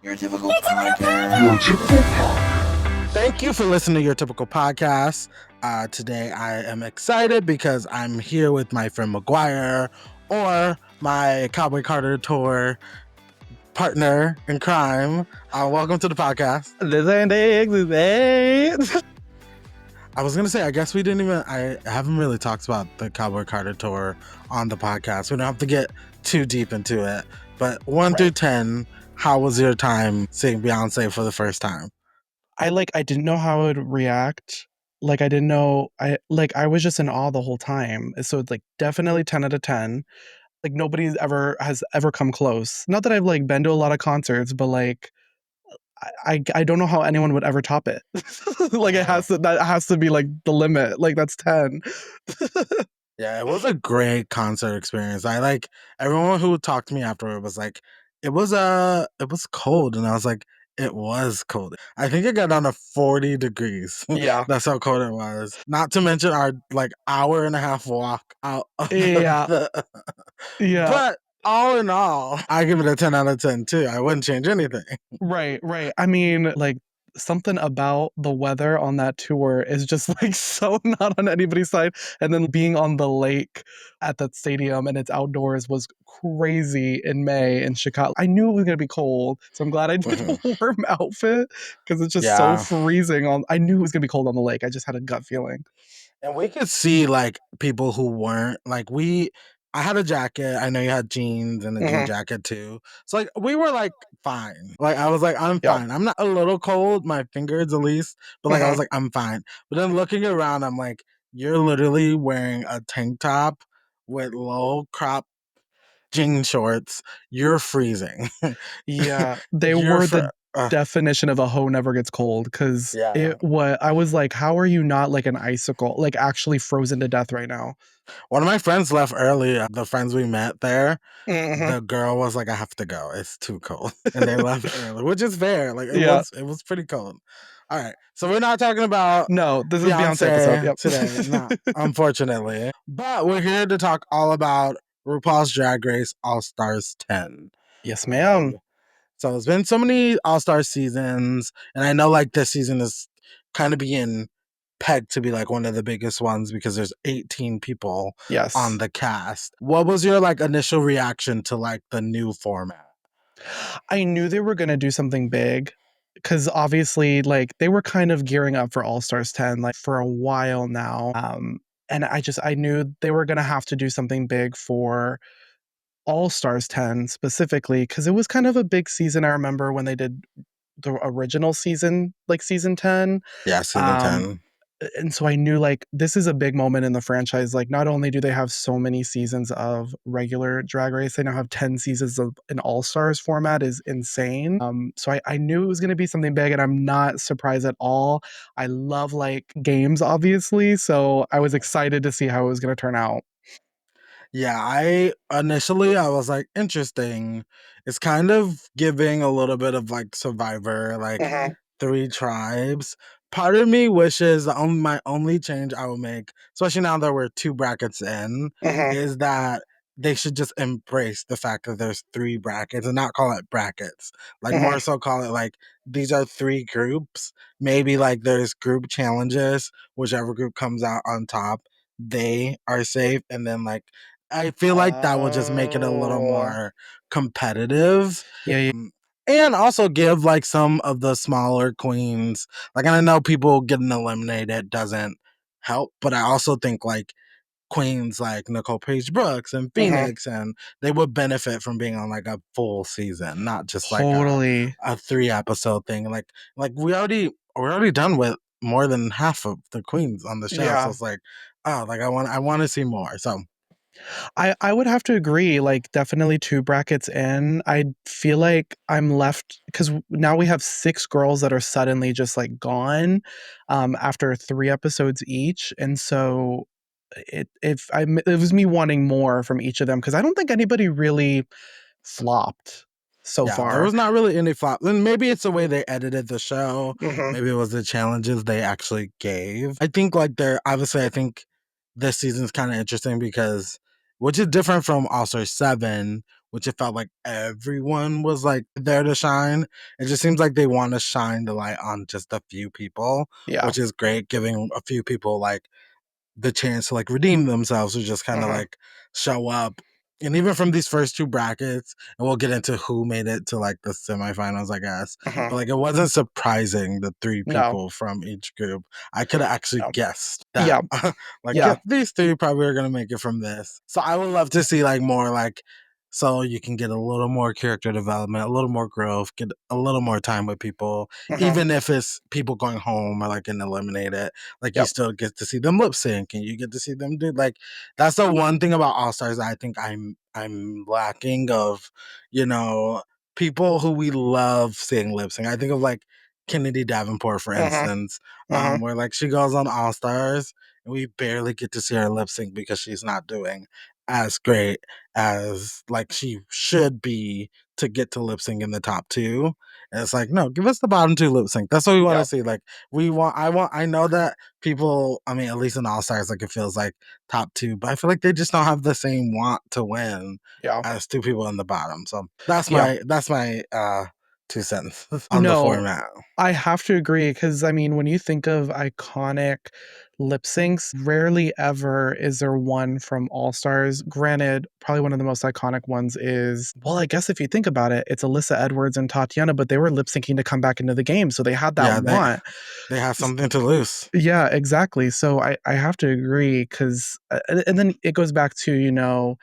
Your typical podcast. Thank you for listening to Your Typical Podcast. Today I am excited because I'm here with my friend Maguire, or my Cowboy Carter tour partner in crime. Welcome to the podcast. This ain't it. I was gonna say, I guess I haven't really talked about the Cowboy Carter tour on the podcast. We don't have to get too deep into it. But 1 through 10, how was your time seeing Beyonce for the first time? I didn't know how I would react. I didn't know. I was just in awe the whole time. So it's definitely 10 out of 10. Nobody has ever come close. Not that I've been to a lot of concerts, but I don't know how anyone would ever top it. That has to be the limit. That's 10. Yeah, it was a great concert experience. Everyone who talked to me afterward was like, it was cold, and I was like, it was cold. I think it got down to 40 degrees. Yeah. That's how cold it was. Not to mention our hour and a half walk out. Yeah. Yeah. But all in all, I give it a 10 out of 10 too. I wouldn't change anything. Right. I mean, something about the weather on that tour is just so not on anybody's side. And then being on the lake at that stadium and it's outdoors was crazy in May in Chicago. I knew it was gonna be cold, so I'm glad I did a warm outfit because it's just so freezing. I knew it was gonna be cold on the lake. I just had a gut feeling. And we could see people who weren't I had a jacket. I know you had jeans and a jean jacket too. So we were fine. I was I'm fine. I'm not a little cold, my fingers at least, but I was I'm fine. But then looking around, I'm like, you're literally wearing a tank top with low crop jean shorts. You're freezing. Yeah, they were the definition of a hoe never gets cold because I was like, how are you not an icicle, actually frozen to death right now? One of my friends left early. The friends we met there, the girl was like, I have to go. It's too cold. And they left early, which is fair. It was pretty cold. All right. So we're not talking about this is Beyonce episode today, not unfortunately. But we're here to talk all about RuPaul's Drag Race All Stars 10. Yes, ma'am. So it's been so many All Star seasons, and I know this season is kind of being pegged to be one of the biggest ones because there's 18 people on the cast. What was your initial reaction to the new format? I knew they were going to do something big because obviously they were kind of gearing up for All Stars 10 for a while now. And I knew they were going to have to do something big for All Stars 10 specifically because it was kind of a big season. I remember when they did the original season, season 10. Yeah, season 10. And so I knew this is a big moment in the franchise. Not only do they have so many seasons of regular Drag Race, they now have 10 seasons of an All Stars format is insane. So I knew it was going to be something big, and I'm not surprised at all. I love games, obviously, so I was excited to see how it was going to turn out. Yeah, I was interesting. It's kind of giving a little bit of Survivor, 3 tribes. Part of me wishes my only change I would make, especially now that we're 2 brackets in, is that they should just embrace the fact that there's 3 brackets and not call it brackets. More so call it these are 3 groups. Maybe there's group challenges, whichever group comes out on top, they are safe, and then I feel that will just make it a little more competitive. Yeah. And also give some of the smaller queens, and I know people getting eliminated doesn't help, but I also think queens like Nicole Paige Brooks and Phoenix, and they would benefit from being on a full season, not just a 3-episode thing. We're already done with more than half of the queens on the show. So it's I want to see more. So I would have to agree, definitely 2 brackets in. I feel like I'm left because now we have 6 girls that are suddenly just gone after 3 episodes each. And so it was me wanting more from each of them because I don't think anybody really flopped so far. There was not really any flop. And maybe it's the way they edited the show. Maybe it was the challenges they actually gave. I think I think this season's kind of interesting because, which is different from All Star 7, which it felt like everyone was like there to shine. It just seems like they want to shine the light on just a few people, Yeah. which is great, giving a few people like the chance to like redeem themselves or just kind of Mhm. like show up. And even from these first two brackets, and we'll get into who made it to like the semifinals, I guess. But Mhm. like it wasn't surprising the three No. people from each group. I could have actually No. guessed that. Yeah. Like, Yeah. yep, these three probably are gonna make it from this. So I would love to see like more like so you can get a little more character development, a little more growth, get a little more time with people, Mhm. even if it's people going home or like getting eliminated. Like you Yep. still get to see them lip sync and you get to see them do like that's the one thing about All Stars I think I'm lacking of, you know, people who we love seeing lip sync. I think of like Kennedy Davenport, for Mhm. instance, Mhm. where like she goes on All Stars and we barely get to see her lip sync because she's not doing as great as like she should be to get to lip sync in the top two. And it's like, no, give us the bottom two lip sync. That's what we want to Yeah. see. Like I know that people, I mean, at least in All Stars, like it feels like top two, but I feel like they just don't have the same want to win Yeah. as two people in the bottom. So Yeah. that's my 2 cents on the No, format. I have to agree because I mean, when you think of iconic lip syncs, rarely ever is there one from All Stars. Granted, probably one of the most iconic ones is, well, I guess if you think about it, it's Alyssa Edwards and Tatiana, but they were lip syncing to come back into the game. So they had that Yeah, want. they have S- something to lose. Yeah, exactly. So I have to agree because, and then it goes back to,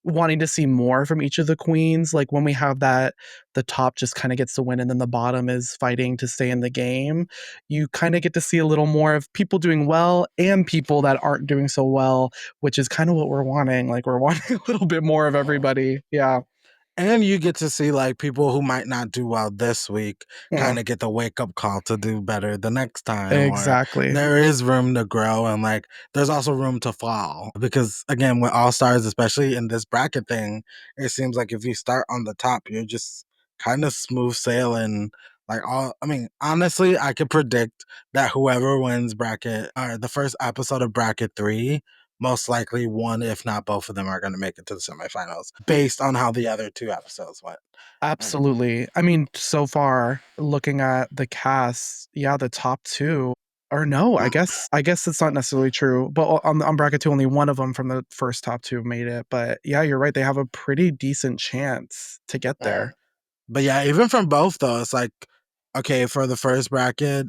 wanting to see more from each of the queens. Like when we have that, the top just kind of gets the win and then the bottom is fighting to stay in the game. You kind of get to see a little more of people doing well and people that aren't doing so well, which is kind of what we're wanting. Like we're wanting a little bit more of everybody. Yeah. And you get to see like people who might not do well this week Mhm. kind of get the wake up call to do better the next time, or Exactly. there is room to grow and like there's also room to fall. Because again, with All Stars, especially in this bracket thing, it seems like if you start on the top, you're just kind of smooth sailing. Like all, I mean, honestly, I could predict that whoever wins bracket or the first episode of bracket three, most likely one, if not both of them, are going to make it to the semifinals based on how the other two episodes went. Mm. Absolutely. I mean, so far, looking at the cast, yeah, the top two, or no, I guess it's not necessarily true. But on bracket two, only one of them from the first top two made it. But yeah, you're right. They have a pretty decent chance to get Mm. there. But yeah, even from both though, it's like okay, for the first bracket,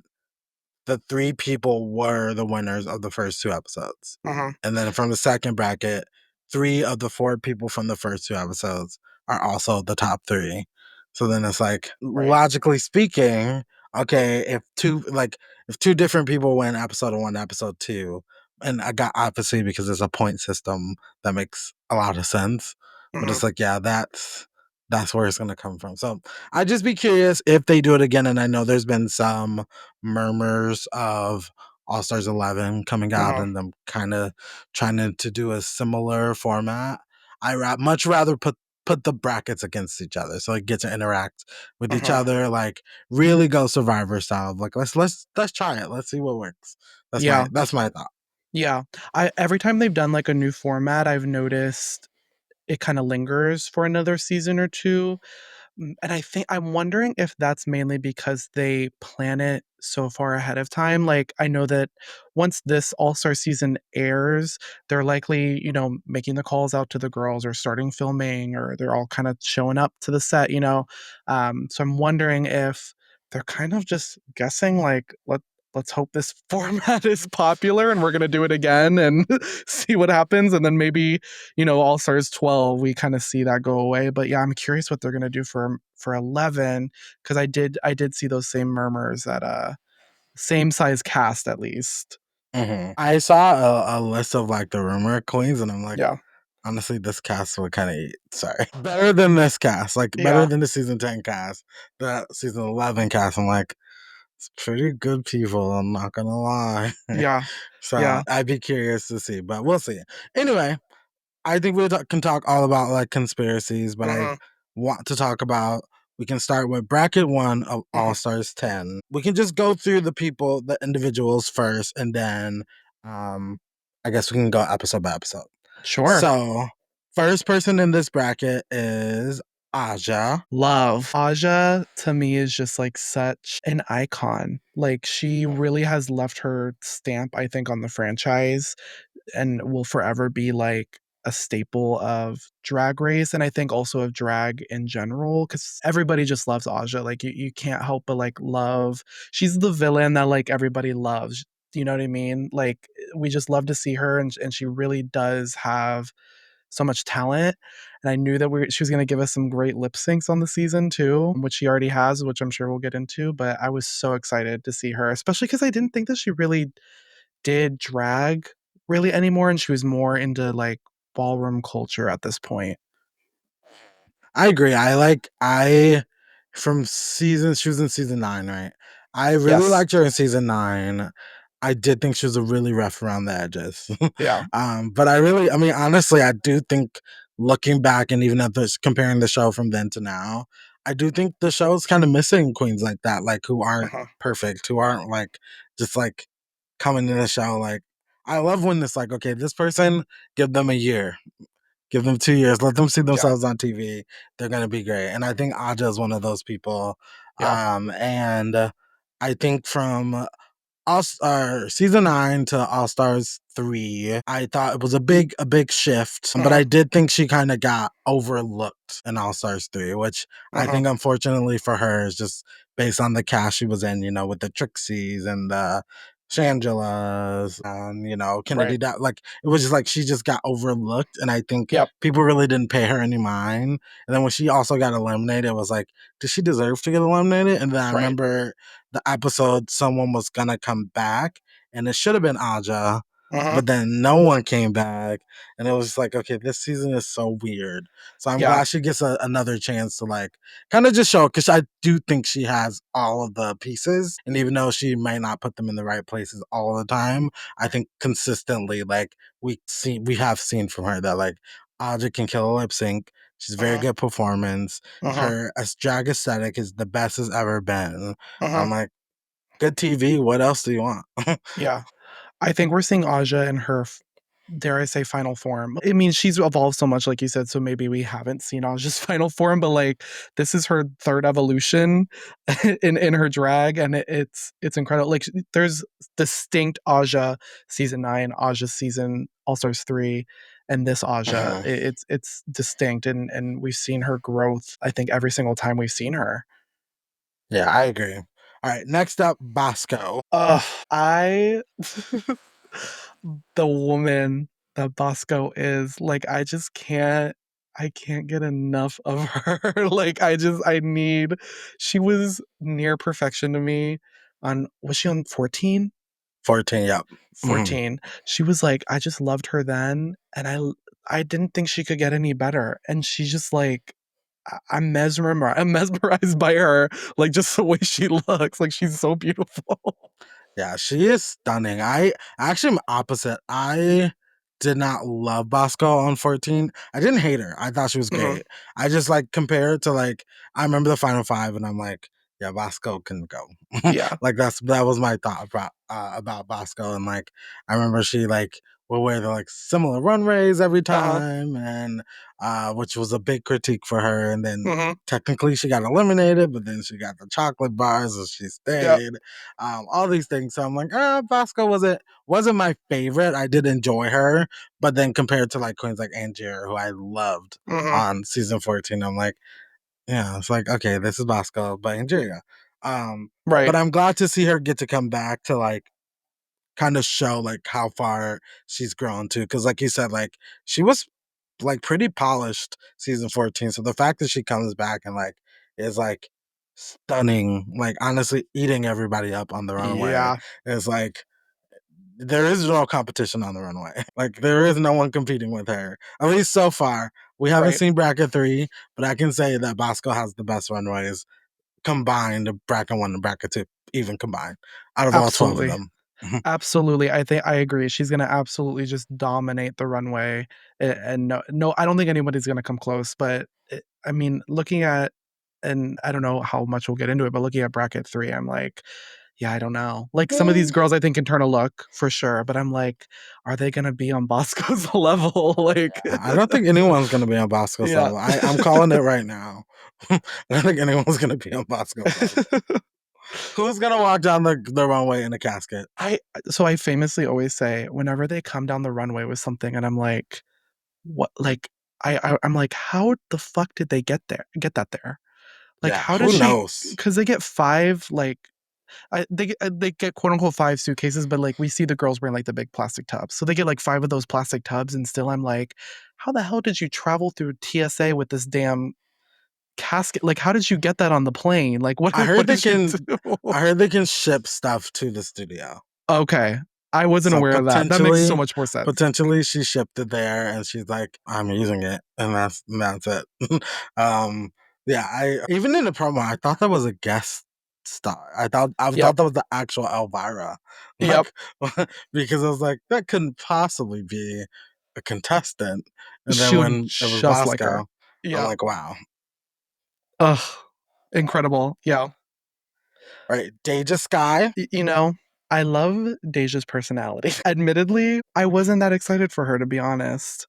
the three people were the winners of the first two episodes. Hmm. And then from the second bracket, three of the four people from the first two episodes are also the top three. So then it's like, Right. logically speaking, okay, if two different people win episode one, episode two, and I got obviously because there's a point system that makes a lot of sense. But Hmm. it's like, yeah, that's where it's gonna come from. So I'd just be curious if they do it again. And I know there's been some murmurs of All Stars 11 coming out Hmm. and them kind of trying to do a similar format. Much rather put the brackets against each other so it get to interact with each Hmm. other, like really go Survivor style. Like let's try it. Let's see what works. Yeah. That's my thought. Yeah. I every time they've done like a new format, I've noticed it kind of lingers for another season or two. And I'm wondering if that's mainly because they plan it so far ahead of time. Like, I know that once this All-Star season airs, they're likely, making the calls out to the girls or starting filming, or they're all kind of showing up to the set. So I'm wondering if they're kind of just guessing, like, let's hope this format is popular and we're gonna do it again and see what happens. And then maybe All Stars 12, we kind of see that go away. But yeah, I'm curious what they're gonna do for 11 because I did see those same murmurs that same size cast at least. I saw a list of like the rumor queens, and I'm like, Yeah, honestly, this cast would kind of eat. Sorry, better than this cast, like better yeah, than the season 10 cast, the season 11 cast. I'm like, it's pretty good people. I'm not gonna lie. yeah, So yeah. I'd be curious to see, but we'll see. Anyway, I think can talk all about like conspiracies, but I Hmm. want to talk about. We can start with bracket one of All Hmm. Stars 10. We can just go through the people, the individuals first, and then um, I guess we can go episode by episode. Sure. So First person in this bracket is Aja. Love. Aja to me is just like such an icon. Like she really has left her stamp, I think, on the franchise and will forever be like a staple of drag race and I think also of drag in general because everybody just loves Aja. Like you can't help but like love. She's the villain that like everybody loves. You know what I mean? Like we just love to see her and she really does have so much talent. And I knew that she was going to give us some great lip syncs on the season too, which she already has, which I'm sure we'll get into. But I was so excited to see her, especially because I didn't think that she really did drag really anymore. And she was more into like ballroom culture at this point. I agree. I from season she was in season 9, right? I really Yes. liked her in season 9. I did think she was a really rough around the edges. Yeah. But I mean, honestly, I do think looking back and even at this comparing the show from then to now, I do think the show is kind of missing queens like that, like who aren't Uh-huh. perfect, who aren't like just like coming in the show like I love when it's like, okay, this person, give them a year. Give them 2 years. Let them see Yeah. themselves on TV. They're gonna be great. And I think Aja is one of those people. Yeah. And I think from season 9 to All Stars 3, I thought it was a big shift, but Uh-huh. I did think she kind of got overlooked in All Stars 3, which I Uh-huh. think unfortunately for her is just based on the cast she was in, with the Trixies and the Shangelas and Kennedy. Right. Like it was just like she just got overlooked, and I think Yep. people really didn't pay her any mind. And then when she also got eliminated, it was like, did she deserve to get eliminated? And then I Right. remember the episode someone was gonna come back and it should have been Aja, Uh-huh. but then no one came back. And it was just like, okay, this season is so weird. So I'm Yeah. glad she gets another chance to like kind of just show because I do think she has all of the pieces. And even though she might not put them in the right places all the time, I think consistently like we have seen from her that like Aja can kill a lip sync. She's very Uh-huh. good performance. Uh-huh. Her drag aesthetic is the best it's ever been. Uh-huh. I'm like, good TV. What else do you want? Yeah. I think we're seeing Aja in her, dare I say, final form. I mean, she's evolved so much, like you said, so maybe we haven't seen Aja's final form, but like this is her third evolution in her drag, and it's incredible. Like there's distinct Aja season 9, Aja season All Stars 3, and this Aja. Mhm. It's distinct, and we've seen her growth. I think every single time we've seen her. Yeah, I agree. All right, next up, Bosco. I the woman that Bosco is, like, I can't get enough of her. Like, I need she was near perfection to me on was she on 14? 14, yep. Mhm. 14. She was like, I just loved her then, and I didn't think she could get any better, and she's just like I'm mesmerized by her, like, just the way she looks, like, she's so beautiful. Yeah, she is stunning. I actually am opposite. I did not love Bosco on 14. I didn't hate her. I thought she was Mhm. great. I just like compared to like I remember the final five and I'm like, yeah, Bosco can go. Yeah. Like that was my thought about Bosco. And like I remember she like would wear the like similar runways every Uh-huh. time and which was a big critique for her. And then Mhm. technically she got eliminated, but then she got the chocolate bars and she Yep. stayed. All these things. So I'm like, Bosco wasn't my favorite. I did enjoy her, but then compared to like queens like Angier, who I loved Mhm. on season 14, I'm like, yeah, it's like, okay, this is Bosco, but Angeria. But Right. I'm glad to see her get to come back to like kind of show like how far she's grown to. Cause like you said, like she was like pretty polished season 14. So the fact that she comes back and like is like stunning, like honestly eating everybody up on the runway Yeah. is like there is no competition on the runway. Like there is no one competing with her. At least so far. We haven't Right. seen bracket 3, but I can say that Bosco has the best runways combined, bracket 1 and bracket 2 even combined out of all 12 of Absolutely. them. Absolutely. I think I agree. She's gonna absolutely just dominate the runway, and no, I don't think anybody's gonna come close. But I mean, looking at, and I don't know how much we'll get into it, but looking at bracket 3, I'm like, yeah, I don't know. Like some of these girls I think can turn a look for sure, but I'm like, are they gonna be on Bosco's level? Like I don't think anyone's gonna be on Bosco's yeah. level. I'm calling it right now. I don't think anyone's gonna be on Bosco's level. Who's gonna walk down the runway in a casket? I famously always say whenever they come down the runway with something and I'm like, what like I'm like, how the fuck did they get that there? Like Yeah, how did who she knows? because they get five like they get quote unquote five suitcases, but like we see the girls wearing like the big plastic tubs. So they get like five of those plastic tubs, and still I'm like, how the hell did you travel through TSA with this damn casket? Like, how did you get that on the plane? Like, what I what heard they did you can. do? I heard they can ship stuff to the studio. Okay, I wasn't So aware of that. That makes so potentially, much more sense. potentially she shipped it there, and she's like, "I'm using it," and that's it. um, yeah. I even in the promo, I thought that was a guest star. I Yep. thought that was the actual Elvira, Yep. like because I was like, that couldn't possibly be a contestant. And then She looked when it was just like her. Bosco, I'm Yeah. like, wow. Ugh. Incredible. Yeah. Right, Deja Sky. You know, I love Deja's personality. Admittedly, I wasn't that excited for her to be honest.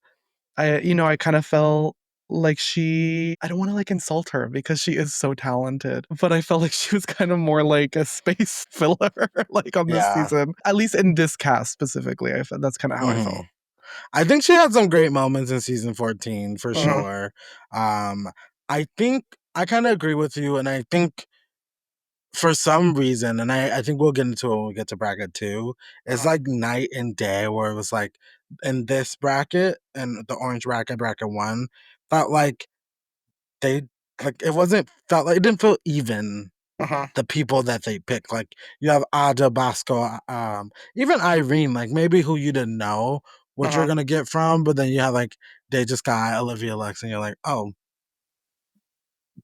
I kind of felt like I don't want to like insult her because she is so talented, but I felt like she was kind of more like a space filler, like on this Yeah. season, at least in this cast specifically. I felt that's kind of how I hmm felt. I think she had some great moments in season 14 for Uh-huh, sure. I think I kind of agree with you, and I think for some reason, and I think we'll get into it when we get to bracket two, it's uh-huh, like night and day where it was like in this bracket and the orange bracket, bracket one, felt like they like it wasn't felt like it didn't feel even uh-huh, the people that they picked. Like you have Aja Bosco, even Irene, like maybe who you didn't know what you're uh-huh. gonna get from, but then you have like Deja Sky, Olivia Lex, and you're like, oh,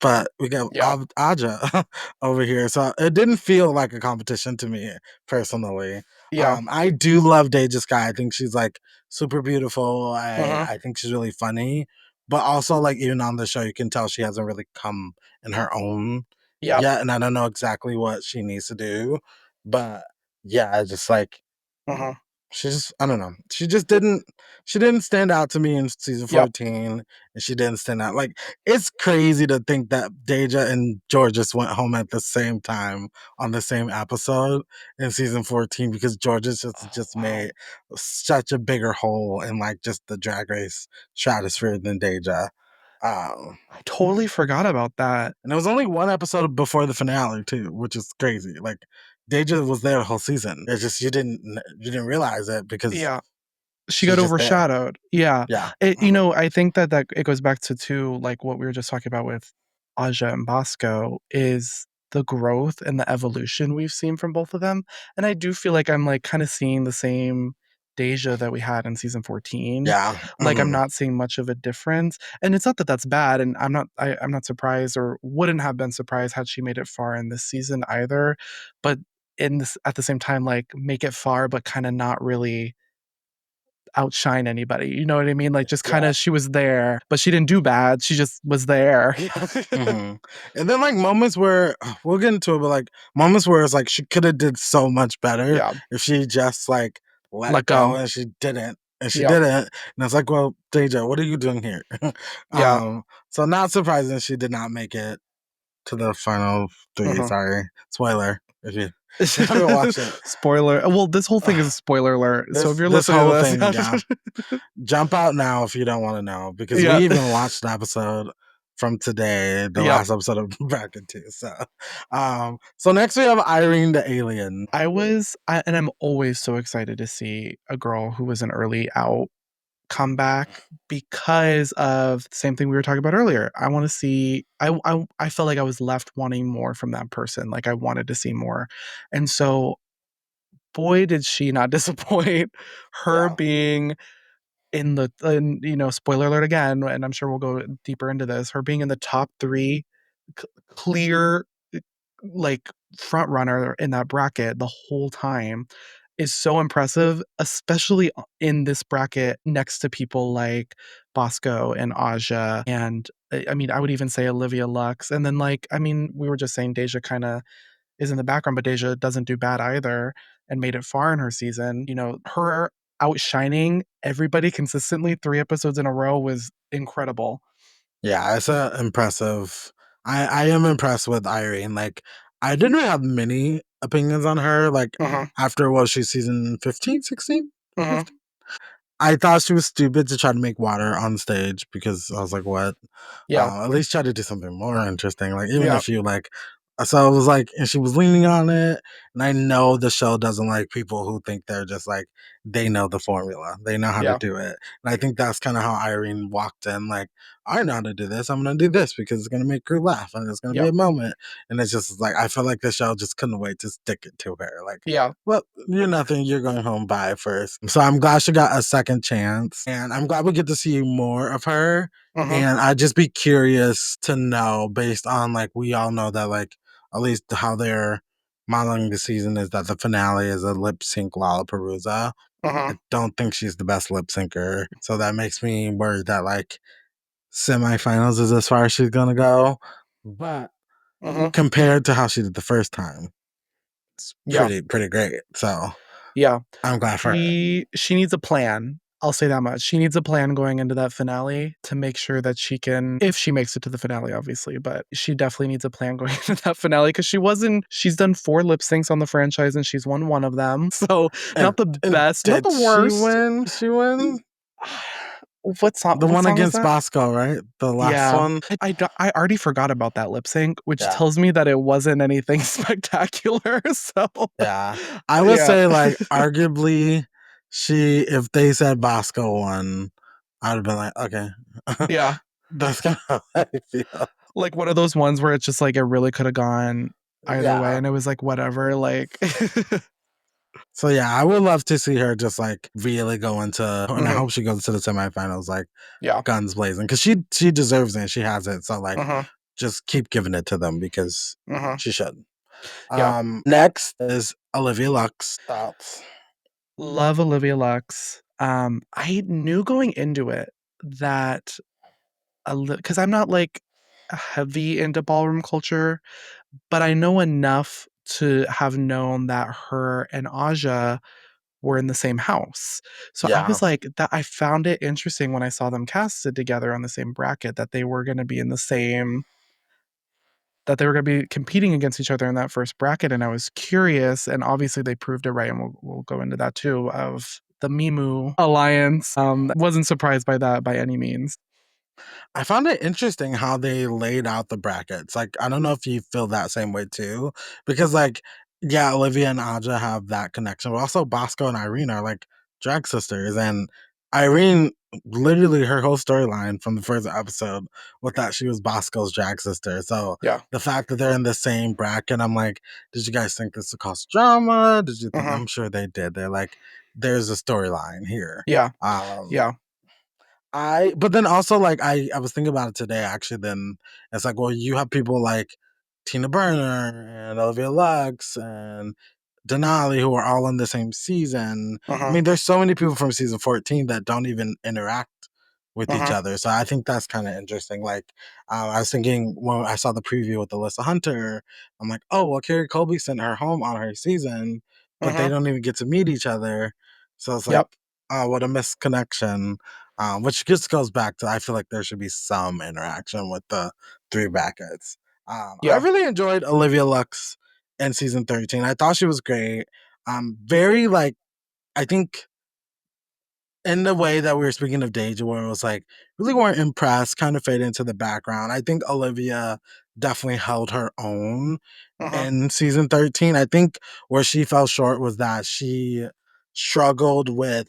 but we got Yeah, Aja over here. So it didn't feel like a competition to me personally. yeah, I do love Deja Sky. I think she's like super beautiful. uh-huh, I think she's really funny. But also like even on the show you can tell she hasn't really come in her own yep, yet. And I don't know exactly what she needs to do. But yeah, I just like uh-huh, she just I don't know. She didn't stand out to me in season yep. 14 and she didn't stand out. Like it's crazy to think that Deja and Georges went home at the same time on the same episode in season 14 because Georges Oh, just wow. made such a bigger hole in like just the drag race stratosphere than Deja. Um I totally forgot about that. and it was only one episode before the finale too, which is crazy. Like Deja was there the whole season. It's just you didn't realize it because Yeah. She got she's just there. overshadowed. Yeah. Yeah. I think that it goes back to too, like what we were just talking about with Aja and Bosco is the growth and the evolution we've seen from both of them. And I do feel like I'm like kind of seeing the same Deja that we had in season 14. Yeah. Like I'm Mhm. not seeing much of a difference. And it's not that that's bad. And I'm not surprised or wouldn't have been surprised had she made it far in this season either. But in this at the same time, like make it far, but kind of not really outshine anybody, you know what I mean? Like, just Yeah. kinda she was there, but she didn't do bad, she just was there. Mhm. And then like moments where we'll get into it, but like moments where it's like she could have did so much better Yeah, if she just like let let go go. and she didn't. And she Yep, didn't. And it's like, well, Deja, what are you doing here? yeah, So not surprising she did not make it to the final three. uh-huh. Sorry. Spoiler if you haven't watched it. Spoiler well, this whole thing is a spoiler alert, so if you're This listening to whole this thing, yeah. Jump out now if you don't want to know because we yeah, even watched the episode from today, the yep. last episode of Bracket 2. So next we have Irene the Alien. And I'm always so excited to see a girl who was an early out come back because of the same thing we were talking about earlier. I wanna see I felt like I was left wanting more from that person, like, I wanted to see more, and so boy, did she not disappoint. Her Yeah. being spoiler alert again, and I'm sure we'll go deeper into this, her being in the top 3 clear, like, front runner in that bracket the whole time is so impressive, especially in this bracket next to people like Bosco and Aja, and I mean, I would even say Olivia Lux, and then, like, I mean, we were just saying Deja kinda is in the background, but Deja doesn't do bad either and made it far in her season. Her outshining everybody consistently 3 episodes in a row was incredible. Yeah, it's a impressive. I am impressed with Irene. Like, I didn't really have many opinions on her. Like, Mm-hmm. after what she's season 15, 16, Mm-hmm. 15. I thought she was stupid to try to make water on stage because I was like, what? Yeah. At least try to do something more interesting. Like, even Yeah. if you like, so it was like, and she was leaning on it. And I know the show doesn't like people who think they're just like, they know the formula, they know how to Yeah. do it. And I think that's kind of how Irene walked in. Like, I know how to do this. I'm going to do this because it's going to make her laugh and it's going to be Yeah. a moment. And it's just like, I feel like the show just couldn't wait to stick it to her. Like, Yeah. well, you're nothing. You're going home by first. So I'm glad she got a second chance. And I'm glad we get to see more of her. Mm-hmm. And I'd just be curious to know, based on like, we all know that, like, at least how they're modeling the season is that the finale is a lip sync Lollapalooza. I Mm-hmm. don't think she's the best lip syncer. So that makes me worried that, like, semifinals is as far as she's going to go. But Mm-hmm. compared to how she did the first time, it's Yeah. pretty great. So Yeah. I'm glad for her. She needs a plan. I'll say that much. She needs a plan going into that finale to make sure that she can, if she makes it to the finale, obviously, but she definitely needs a plan going into that finale because she's done 4 lip syncs on the franchise and she's won one of them. So, not the And best, not did the she worst. win? She win? The What one song was against that? Bosco, right? The last Yeah. one. I already forgot about that lip sync, which Yeah. tells me that it wasn't anything spectacular. So, Yeah. I would yeah. say, like, arguably, if they said Bosco won, I'd have been like, okay. Yeah. That's kind of how I feel. Like one of those ones where it's just like it really could have gone either way Yeah. and it was like whatever, like So, yeah, I would love to see her just, like, really go into, and I Mhm. hope she goes to the semifinals, like, Yeah. guns blazing, because she deserves it. She has it. So, like, Mhm. just keep giving it to them because Mhm. she should. Yeah. Next is Olivia Lux. Thoughts? Love Olivia Lux. I knew going into it that because I'm not like heavy into ballroom culture, but I know enough to have known that her and Aja were in the same house. So I Yeah. was like that I found it interesting when I saw them casted together on the same bracket that they were going to be in the same that they were going to be competing against each other in that first bracket and I was curious and obviously they proved it right and we'll go into that too of the Mimu alliance. Wasn't surprised by that by any means. I found it interesting how they laid out the brackets. Like, I don't know if you feel that same way too, because, like, yeah, Olivia and Aja have that connection, but also Bosco and Irene are like drag sisters, and Irene, literally, her whole storyline from the first episode was that she was Bosco's drag sister. So Yeah. the fact that they're in the same bracket, I'm like, did you guys think this would cause drama? Did you think? Mhm. I'm sure they did. They're like, there's a storyline here. Yeah. Um, Yeah. but then also, like, I was thinking about it today actually. Then it's like, well, you have people like Tina Burner and Olivia Lux and Denali who are all in the same season. I Mhm. mean, there's so many people from season 14 that don't even interact with each Mhm. other. So I think that's kind of interesting. Like, I was thinking when I saw the preview with Alyssa Hunter, I'm like, oh, well, Kerri Colby sent her home on her season, but they Mhm. don't even get to meet each other. So it's like, Yep. oh, what a missed connection. Which just goes back to, I feel like there should be some interaction with the 3 brackets. I Yeah. really enjoyed Olivia Lux in season 13. I thought she was great. Very, like, I think in the way that we were speaking of Deja, where it was like, really weren't impressed, kind of fade into the background. I think Olivia definitely held her own Mhm. in season 13. I think where she fell short was that she struggled with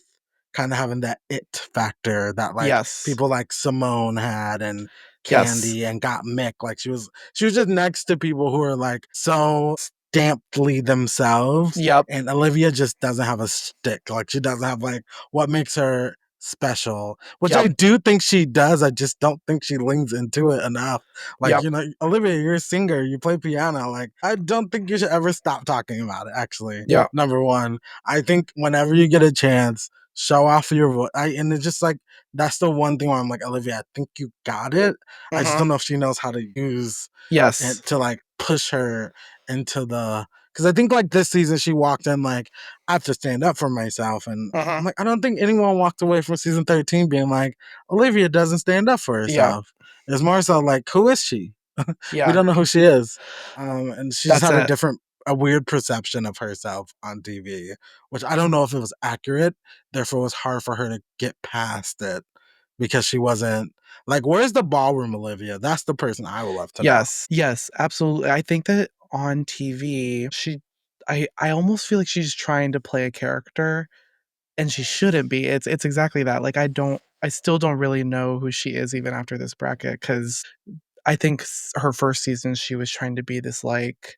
kind of having that it factor that, like, Yes. people like Simone had and Yes. Candy and Got Mick. Like, she was just next to people who are like so stampedly themselves. Yep. And Olivia just doesn't have a stick. Like, she doesn't have, like, what makes her special, which I Yep. do think she does. I just don't think she leans into it enough. Like, Yep. Olivia, you're a singer, you play piano. Like, I don't think you should ever stop talking about it, actually. Yep. Number one, I think whenever you get a chance, show off your voice. And it's just like, that's the one thing where I'm like, Olivia, I think you got it. I just Mhm. don't know if she knows how to use Yes. it to, like, push her into the, because I think like this season she walked in like, I have to stand up for myself, and I'm like, I don't think anyone walked away from season 13 being like, Olivia doesn't stand up for Yeah. herself. It's more so like, who is she? We Yeah. don't know who she is, and she just That's had it. a weird perception of herself on TV, which I don't know if it was accurate. Therefore, it was hard for her to get past it because she wasn't like, where's the ballroom Olivia? That's the person I would love to know. Yes. Yes, absolutely. I think that on TV, I almost feel like she's trying to play a character and she shouldn't be. It's exactly that. Like I still don't really know who she is even after this bracket cuz I think her first season she was trying to be this like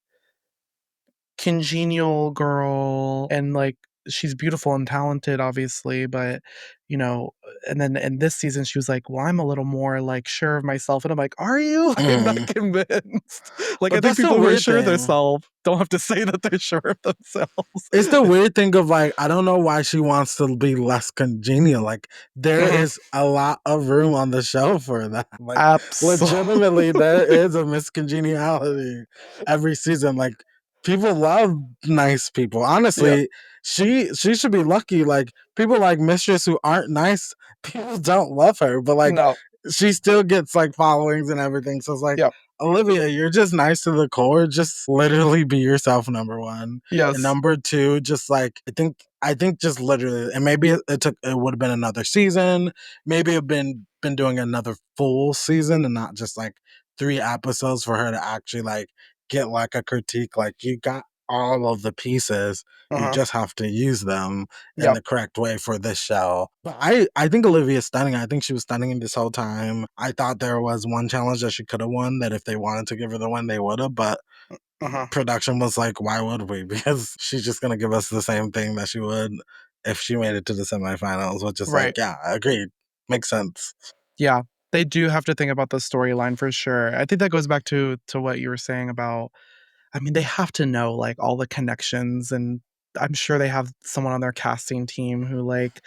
congenial girl and like she's beautiful and talented obviously, but you know, and then in this season she was like, well, I'm a little more like sure of myself, and I'm like, are you? I'm not Mm. convinced. Like I But think that's the people who are weird sure of thing. themselves don't have to say that they're sure of themselves. It's the weird thing of like, I don't know why she wants to be less congenial. Like, there Mhm. is a lot of room on the show for that. Like, legitimately, there Absolutely. is a miscongeniality every season. Like, people love nice people. Yep. Honestly, she should be lucky. Like, people like Mistress who aren't nice, people don't love her, but like, No. she still gets like followings and everything. So it's like, Yep. Olivia, you're just nice to the core. Just literally be yourself, number one. And Yes. number two, just like, I think just literally, and maybe it would have been another season. Maybe it been doing another full season and not just like 3 episodes for her to actually like get like a critique. Like, you got all of the pieces. You Uh-huh. just have to use them in Yep. the correct way for this show. But I think Olivia's stunning. I think she was stunning this whole time. I thought there was one challenge that she could have won, that if they wanted to give her the win, they would have. But Uh-huh. production was like, why would we? Because she's just gonna give us the same thing that she would if she made it to the semifinals, which is like, Right. yeah, agreed. Makes sense. Yeah. They do have to think about the storyline for sure. I think that goes back to what you were saying about, I mean, they have to know like all the connections, and I'm sure they have someone on their casting team who like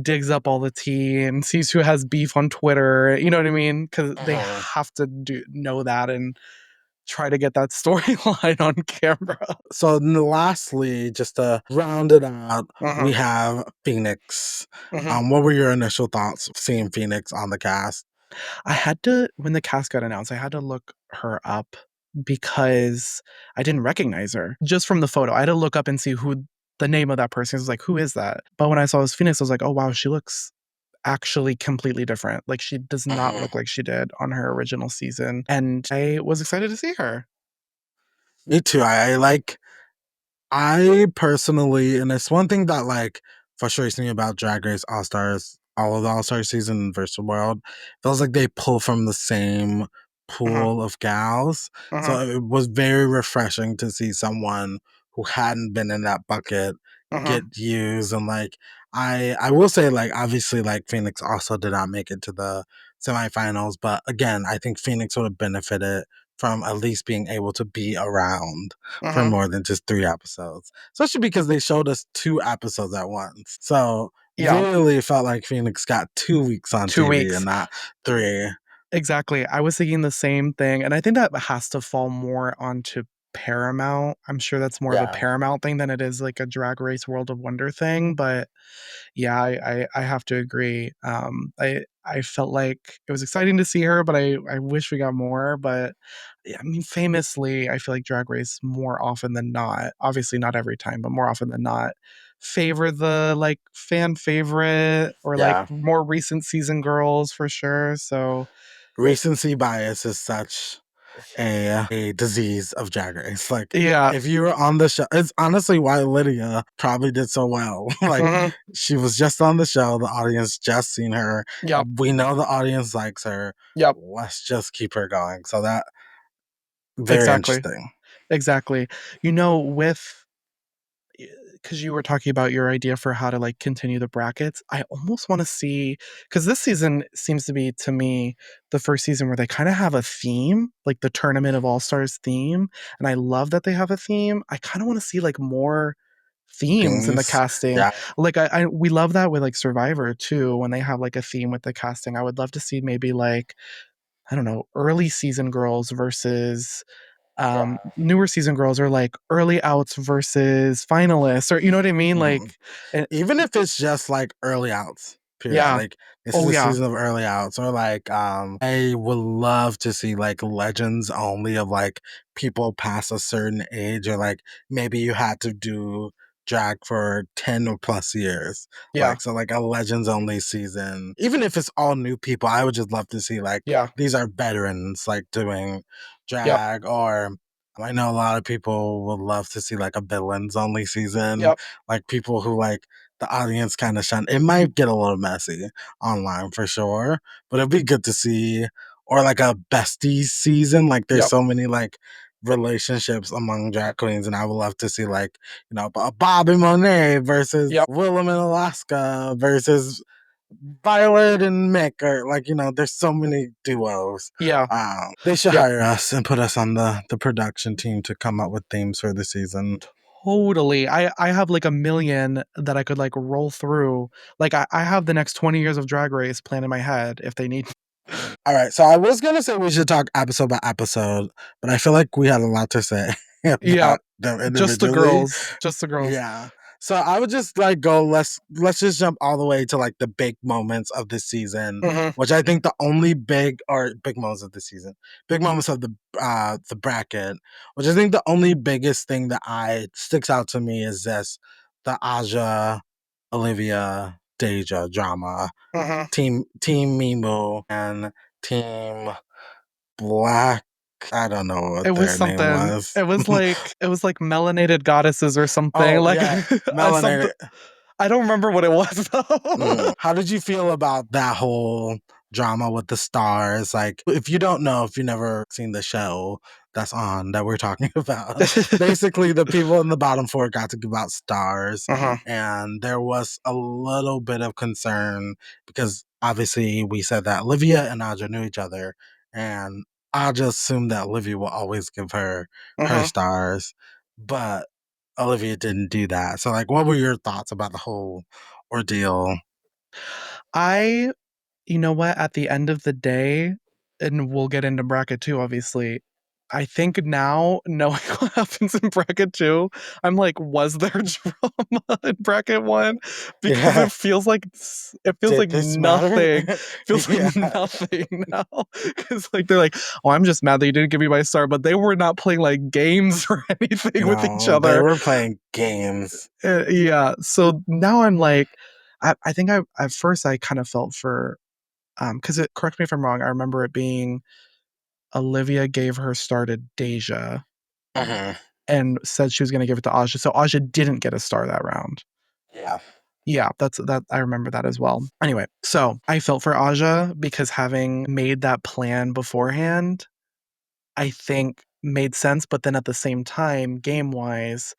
digs up all the tea and sees who has beef on Twitter. You know what I mean? Because they Mhm. have to know that and try to get that storyline on camera. So lastly, just to round it out, Uh-huh. we have Phoenix. Mhm. What were your initial thoughts seeing Phoenix on the cast? I had to, when the cast got announced, I had to look her up because I didn't recognize her just from the photo. I had to look up and see who the name of that person is. Like, who is that? But when I saw this Phoenix, I was like, oh wow, she looks actually completely different. Like she does not Mhm. look like she did on her original season. And I was excited to see her. Me too. I personally, and it's one thing that like frustrates me about Drag Race All Stars, all of the All Star season and Virtual World, feels like they pull from the same Uh-huh. pool of gals. Uh-huh. So it was very refreshing to see someone who hadn't been in that bucket Uh-huh. get used. And like, I will say, like, obviously, like, Phoenix also did not make it to the semifinals, but again, I think Phoenix would have benefited from at least being able to be around for Uh-huh. more than just 3 episodes, especially because they showed us 2 episodes at once. So Yeah. really felt like Phoenix got 2 weeks on 2 weeks. TV and not 3. Exactly. I was thinking the same thing. And I think that has to fall more onto Paramount. I'm sure that's more of a Yeah. Paramount thing than it is like a Drag Race World of Wonder thing. But yeah, I have to agree. I felt like it was exciting to see her, but I wish we got more. But yeah, I mean, famously, I feel like Drag Race more often than not, obviously not every time, but more often than not, favor the like fan favorite or like Yeah. more recent season girls for sure. So Recency bias is such a disease of Drag Race. Like, yeah. if you were on the show, it's honestly why Lydia probably did so well. Like, Mhm. she was just on the show, the audience just seen her. Yep. We know the audience likes her. Yep. Let's just keep her going. So that very Exactly. interesting. Exactly. With because you were talking about your idea for how to like continue the brackets, I almost want to see, because this season seems to be to me the first season where they kind of have a theme, like the Tournament of All Stars theme, and I love that they have a theme. I kind of want to see like more themes in the Things. casting. Yeah. Like I we love that with like Survivor too, when they have like a theme with the casting. I would love to see maybe like, I don't know, early season girls versus Newer season girls are like early outs versus finalists, or you know what I mean? Mhm. Like, it, Even if it's just like early outs, period. yeah. Like this is Oh a yeah. season of early outs, or like I would love to see like legends only of like people past a certain age, or like maybe you had to do drag for 10 or plus years. Yeah. Like so like a legends only season. Even if it's all new people, I would just love to see like Yeah. these are veterans like doing Yep. drag, or I know a lot of people would love to see like a villains only season, Yep. like people who like the audience kind of shun. It might get a little messy online for sure, but it'd be good to see. Or like a besties season. Like there's Yep. so many like relationships among drag queens, and I would love to see like Bob and Monet versus Yep. Willem and Alaska versus Violet and Mick, or like there's so many duos. Yeah. They should Yep. hire us and put us on the production team to come up with themes for the season. Totally. I have like a million that I could like roll through. Like I have the next 20 years of Drag Race planned in my head if they need. All right, so I was gonna say we should talk episode by episode, but I feel like we had a lot to say Yeah. about them Just the individually. girls. Just the girls. Yeah. So I would just like go let's just jump all the way to like the big moments of this season, Hmm. which I think the only big moments of the season, big moments of the bracket, which I think the only biggest thing that I sticks out to me is this the Aja, Olivia, Deja drama. Hmm. Team Mimo and Team Black. I don't know what It was their name something. was. It was like melanated goddesses or something. Oh Like yeah, something. melanated. I don't remember what it was though. How did you feel about that whole drama with the stars? Like, if you don't know, if you never seen the show that's on that we're talking about, basically the people in the bottom four got to give out stars, Uh-huh. and there was a little bit of concern because obviously we said that Olivia and Aja knew each other, and Aja assumed that Olivia will always give her Uh-huh. stars, but Olivia didn't do that. So, like, what were your thoughts about the whole ordeal? I You know what? At the end of the day, and we'll get into bracket two, obviously. I think now, knowing what happens in bracket two, I'm like, was there drama in bracket one? Because Yeah. it feels like Did this matter? nothing. Feels like Yeah. nothing now. Because like they're like, oh, I'm just mad that you didn't give me my star, but they were not playing like games or anything with each No, they other. were playing games. Yeah. So now I'm like, I think at first I kind of felt for because it correct me if I'm wrong, I remember it being Olivia gave her star to Deja Mhm. and said she was gonna give it to Aja, so Aja didn't get a star that round. Yeah. Yeah, that I remember that as well. Anyway, so I felt for Aja because having made that plan beforehand, I think made sense, but then at the same time, game-wise,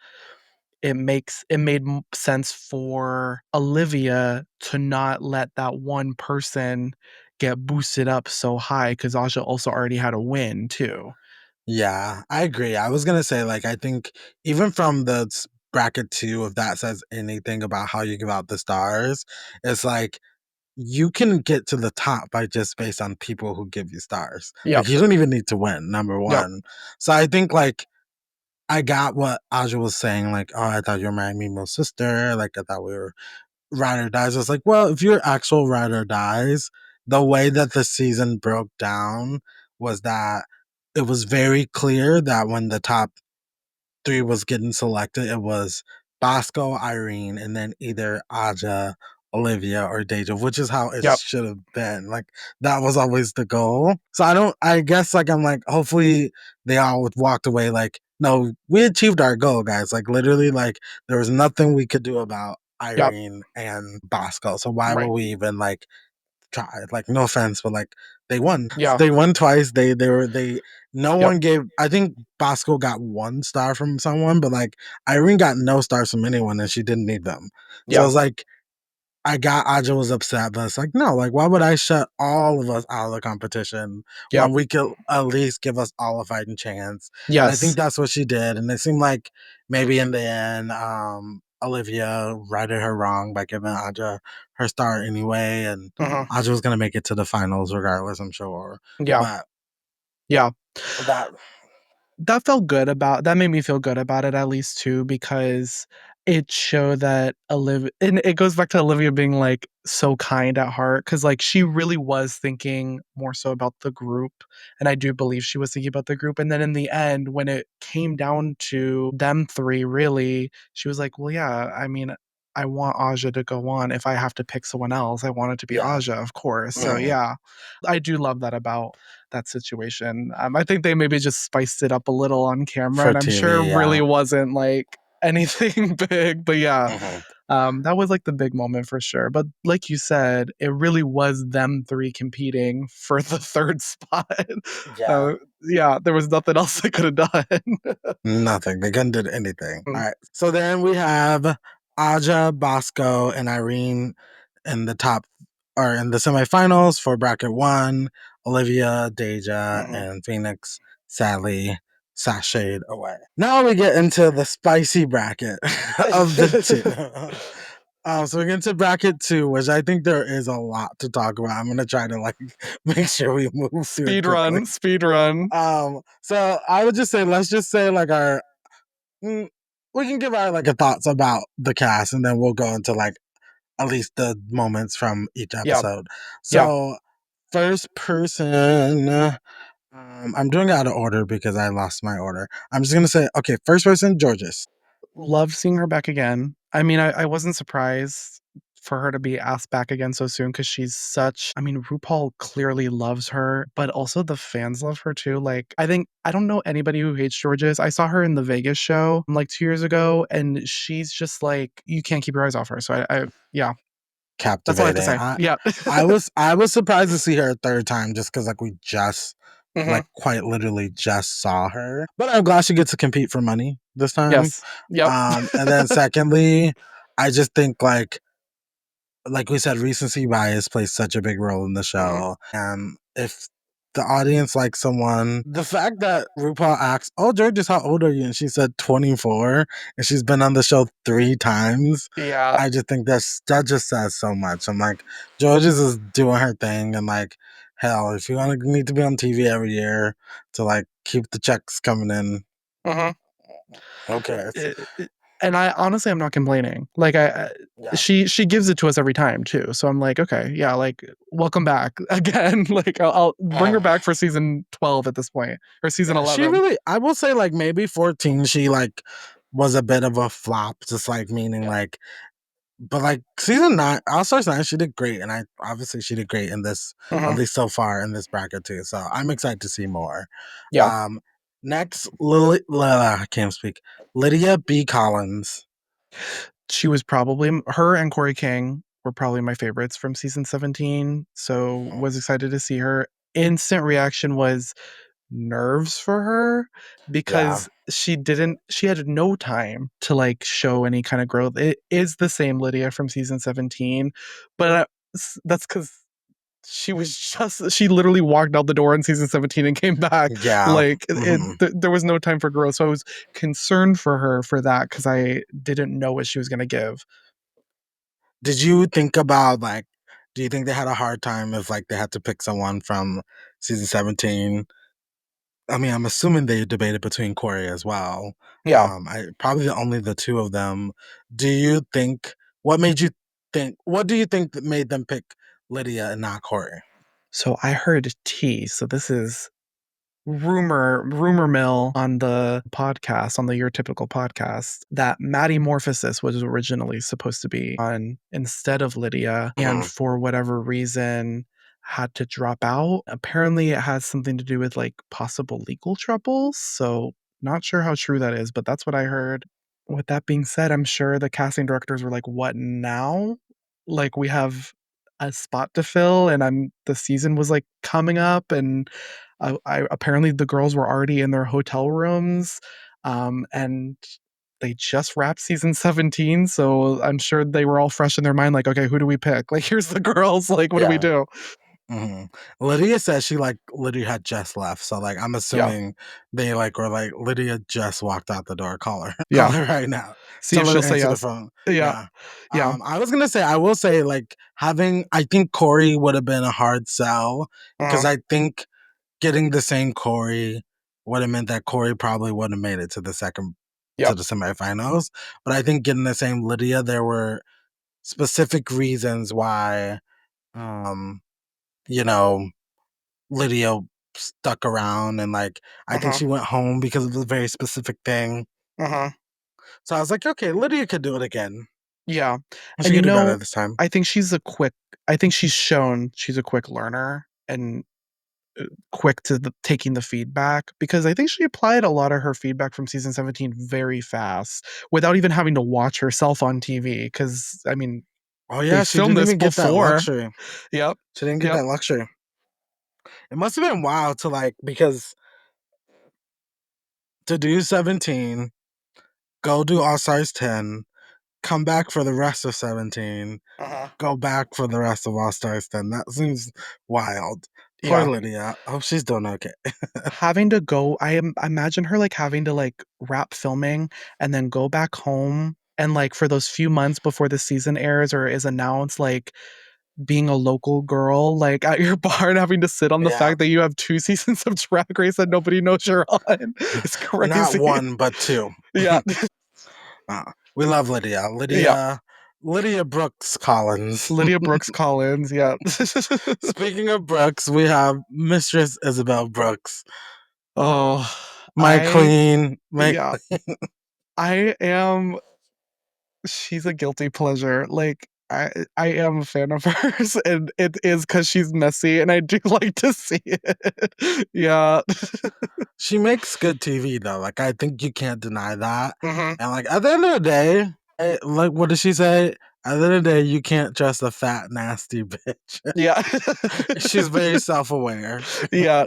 it made sense for Olivia to not let that one person get boosted up so high because Aja also already had a win too. Yeah, I agree. I was gonna say, like, I think even from the bracket two, if that says anything about how you give out the stars, it's like you can get to the top by just based on people who give you stars. Yep. Like, you don't even need to win, number Yep. one. So I think like I got what Aja was saying, like, oh, I thought you were my Mimo's sister. Like, I thought we were ride or dies. I was like, well, if you're actual ride or dies, the way that the season broke down was that it was very clear that when the top three was getting selected, it was Bosco, Irene, and then either Aja, Olivia, or Deja, which is how it Yep. should have been. Like that was always the goal. So I guess like I'm like, hopefully they all walked away like, no, we achieved our goal, guys. Like literally, like there was nothing we could do about Yep. Irene and Bosco. So why Right. will we even like try? Like no offense, but like they won. Yeah. They won twice. They no Yep. one gave. I think Bosco got one star from someone, but like Irene got no stars from anyone, and she didn't need them. So Yeah. it's like I got Aja was upset, but it's like no, like why would I shut all of us out of the competition Yep. when we could at least give us all a fighting chance? And I think Yes. that's what she did. And it seemed like maybe in the end, Olivia righted her wrong by giving Aja her star anyway, and Uh-huh. Aja was gonna make it to the finals regardless, I'm sure. Yeah. But Yeah. that that made me feel good about it, at least too, because it showed that Olivia, and it goes back to Olivia being like so kind at heart, because like she really was thinking more so about the group, and I do believe she was thinking about the group. And then in the end, when it came down to them three, really, she was like, well, yeah, I mean, I want Aja to go on. If I have to pick someone else, I want it to be Yeah. Aja, of course. So Mhm. yeah, I do love that about that situation. I think they maybe just spiced it up a little on camera, For and I'm sure TV, it yeah. really wasn't like anything big, but yeah, Mhm. that was like the big moment for sure. But like you said, it really was them three competing for the third spot. Yeah. Yeah, there was nothing else they could have done. Nothing. They couldn't do anything. All Mm, right. So then we have Aja, Bosco, and Irene in the top or in the semifinals for bracket one. Olivia, Deja, mhm. and Phoenix sadly sashayed away. Now we get into the spicy bracket of the two. So we get into bracket two, which I think there is a lot to talk about. I'm gonna try to like make sure we move through it Speed quickly. run, speed run. So I would just say, let's just say like mm, we can give our like a thoughts about the cast, and then we'll go into like at least the moments from each Yeah, episode. yeah. So first person, I'm doing it out of order because I lost my order. I'm just gonna say, okay, first person, Georges. Love seeing her back again. I mean, I wasn't surprised for her to be asked back again so soon, because she's such, I mean, RuPaul clearly loves her, but also the fans love her too. Like, I don't know anybody who hates Georges. I saw her in the Vegas show like 2 years ago, and she's just like, you can't keep your eyes off her. So yeah, that's all I have to Captivating. say. Yeah. I was surprised to see her a third time just because like we just Hmm. like quite literally just saw her. But I'm glad she gets to compete for money this time. Yes. Yep. And then secondly, I just think like we said, recency bias plays such a big role in the Hmm. show. And if the audience likes someone, the fact that RuPaul asks, "Oh, Georges, how old are you?" and she said 24, and she's been on the show 3 times, Yeah. I just think that just says so much. I'm like, Georges is doing her thing, and like, hell, if you want to need to be on TV every year to like keep the checks coming in, Hmm. okay, And I honestly, I'm not complaining. Like yeah. she gives it to us every time too. So I'm like, okay, yeah, like welcome back again. Like I'll bring her back for season 12 at this point, or season Yeah, she 11. really, I will say like maybe 14 she like was a bit of a flop, just like meaning like but like season 9, All Stars 9, she did great. And I obviously she did great in this, at Hmm. least so far in this bracket too. So I'm excited to see more. Yeah, Um next I can't speak. Lydia B. Collins. she was probably her and Corey King were probably my favorites from season 17. So Mhm. was excited to see her. Instant reaction was nerves for her, Yeah. because she had no time to like show any kind of growth. It is the same Lydia from season 17, but that's because she literally walked out the door in season 17 and came back. Yeah. Like Mhm. there was no time for growth, so I was concerned for her for that, because I didn't know what she was going to give. Did you think about like, do you think they had a hard time if like they had to pick someone from season 17? I mean, I'm assuming they debated between Corey as well. Yeah. I probably only the two of them. Do you think what made you think? What do you think that made them pick Lydia and not Corey? So I heard T. So this is rumor mill on the podcast, on the Your Typical podcast, that Maddie Morphosis was originally supposed to be on instead of Lydia, and Mhm. for whatever reason had to drop out. Apparently it has something to do with like possible legal troubles, so not sure how true that is, but that's what I heard. With that being said, I'm sure the casting directors were like, what now? Like we have a spot to fill, and the season was like coming up, and I apparently the girls were already in their hotel rooms, and they just wrapped season 17, so I'm sure they were all fresh in their mind, like, okay, who do we pick? Like, here's the girls, like, what do we Yeah. do? Mhm. Lydia says she like literally had just left, so like I'm Yeah, assuming they like were like Lydia just walked out the door. Call her, call yeah. her right now. See if Tell her she'll to say answer the yes. phone. Yeah, Yeah. yeah. I was gonna say I will say like having I think Corey would have been a hard sell because Uh-huh. I think getting the same Corey would have meant that Corey probably wouldn't have made it to the second to Yep. the semifinals. But I think getting the same Lydia, there were specific reasons why you know, Lydia stuck around and like I think Uh-huh. she went home because of a very specific thing. Uh-huh. So I was like, okay, Lydia could do it again. Yeah. And And she could do better this time. I think I think she's shown she's a quick learner and quick to taking the feedback because I think she applied a lot of her feedback from season 17 very fast without even having to watch herself on TV. Because I mean, Oh they yeah, she filmed didn't this even get that before. luxury. Yep. She didn't get Yep. that luxury. It must have been wild to like because to do 17, go do All Stars 10, come back for the rest of 17, Uh-huh. go back for the rest of All Stars 10. That seems wild. Poor Yeah. Lydia. I hope she's doing okay. Having to go, I imagine her like having to like wrap filming and then go back home and like for those few months before the season airs or is announced, like being a local girl, like at your bar and having to sit on the Yeah. fact that you have 2 seasons of Drag Race that nobody knows you're on. It's Not crazy. one, but two. Yeah. We love Lydia. Yeah. Lydia Brooks Collins. Lydia Brooks Collins. Yeah. Speaking of Brooks, we have Mistress Isabel Brooks. Oh, My queen. My yeah. I am she's a guilty pleasure. Like I am a fan of hers and it is because she's messy and I do like to see it. Yeah. she makes good TV though. Like I think you can't deny that. Mhm. And like at the end of the day, like what did she say? At the end of the day, you can't trust a fat, nasty bitch. Yeah. She's very self-aware. Yeah.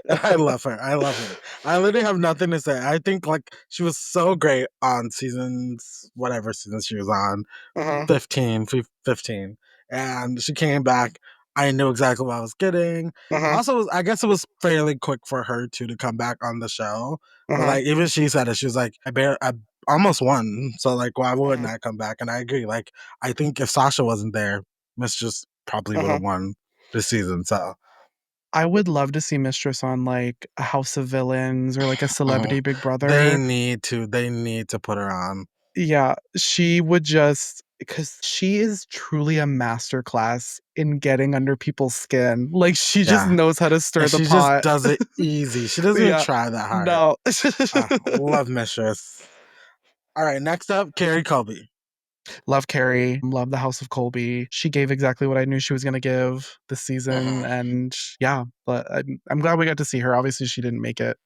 And I love her. I love her. I literally have nothing to say. I think like she was so great on seasons, whatever season she was on, Mhm. 15. And she came back. I knew exactly what I was getting. Mhm. Also, I guess it was fairly quick for her too to come back on the show. But Mhm. like even she said it, she was like, I almost won. So like why wouldn't Mhm. I come back? And I agree. Like I think if Sasha wasn't there, Mistress probably would have Mhm. won this season. So I would love to see Mistress on like a House of Villains or like a mhm. Celebrity Big They Brother. need to. They need to put her on. Yeah, she would just because she is truly a masterclass in getting under people's skin. Like she just Yeah. knows how to stir And the she just pot. does it easy. She doesn't even Yeah. try that hard. No. Love Mistress. All right, next up, Kerri Colby. Love Kerri, love the House of Colby. She gave exactly what I knew she was gonna give this season, Mhm. and yeah, but I'm glad we got to see her. Obviously, she didn't make it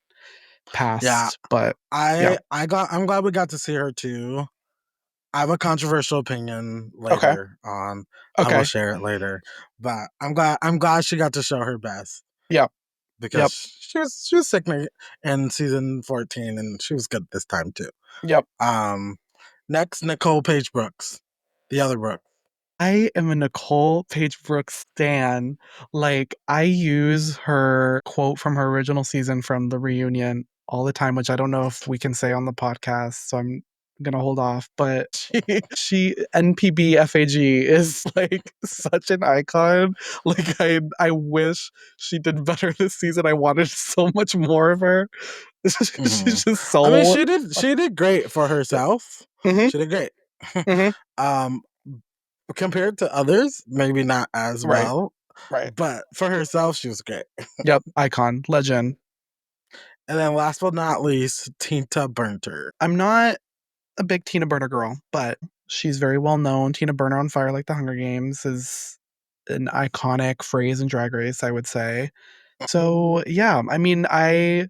Yeah, past, but yeah. I'm glad we got to see her too. I have a controversial opinion Okay. later on. I will Okay. share it later. But I'm glad she got to show her best Yep. because Yep. she was sick in season 14 and she was good this time too. Yep. Um Next, Nicole Paige Brooks. The other Brooks. I am a Nicole Paige Brooks stan. Like, I use her quote from her original season from the reunion all the time, which I don't know if we can say on the podcast, so I'm gonna hold off. But she NPB FAG is like such an icon. Like, I wish she did better this season. I wanted so much more of her. Hmm. She's just I mean, so. she did great for herself. Hmm. She did great. Hmm. um, Compared to others, maybe not as Right. well, Right. but for herself, she was great. Yep. Icon. Legend. And then last but not least, Tinta Burnter. I'm not a big Tina Burner girl, but she's very well known. Tina Burner on Fire Like the Hunger Games is an iconic phrase in Drag Race, I would say. So yeah, I mean, I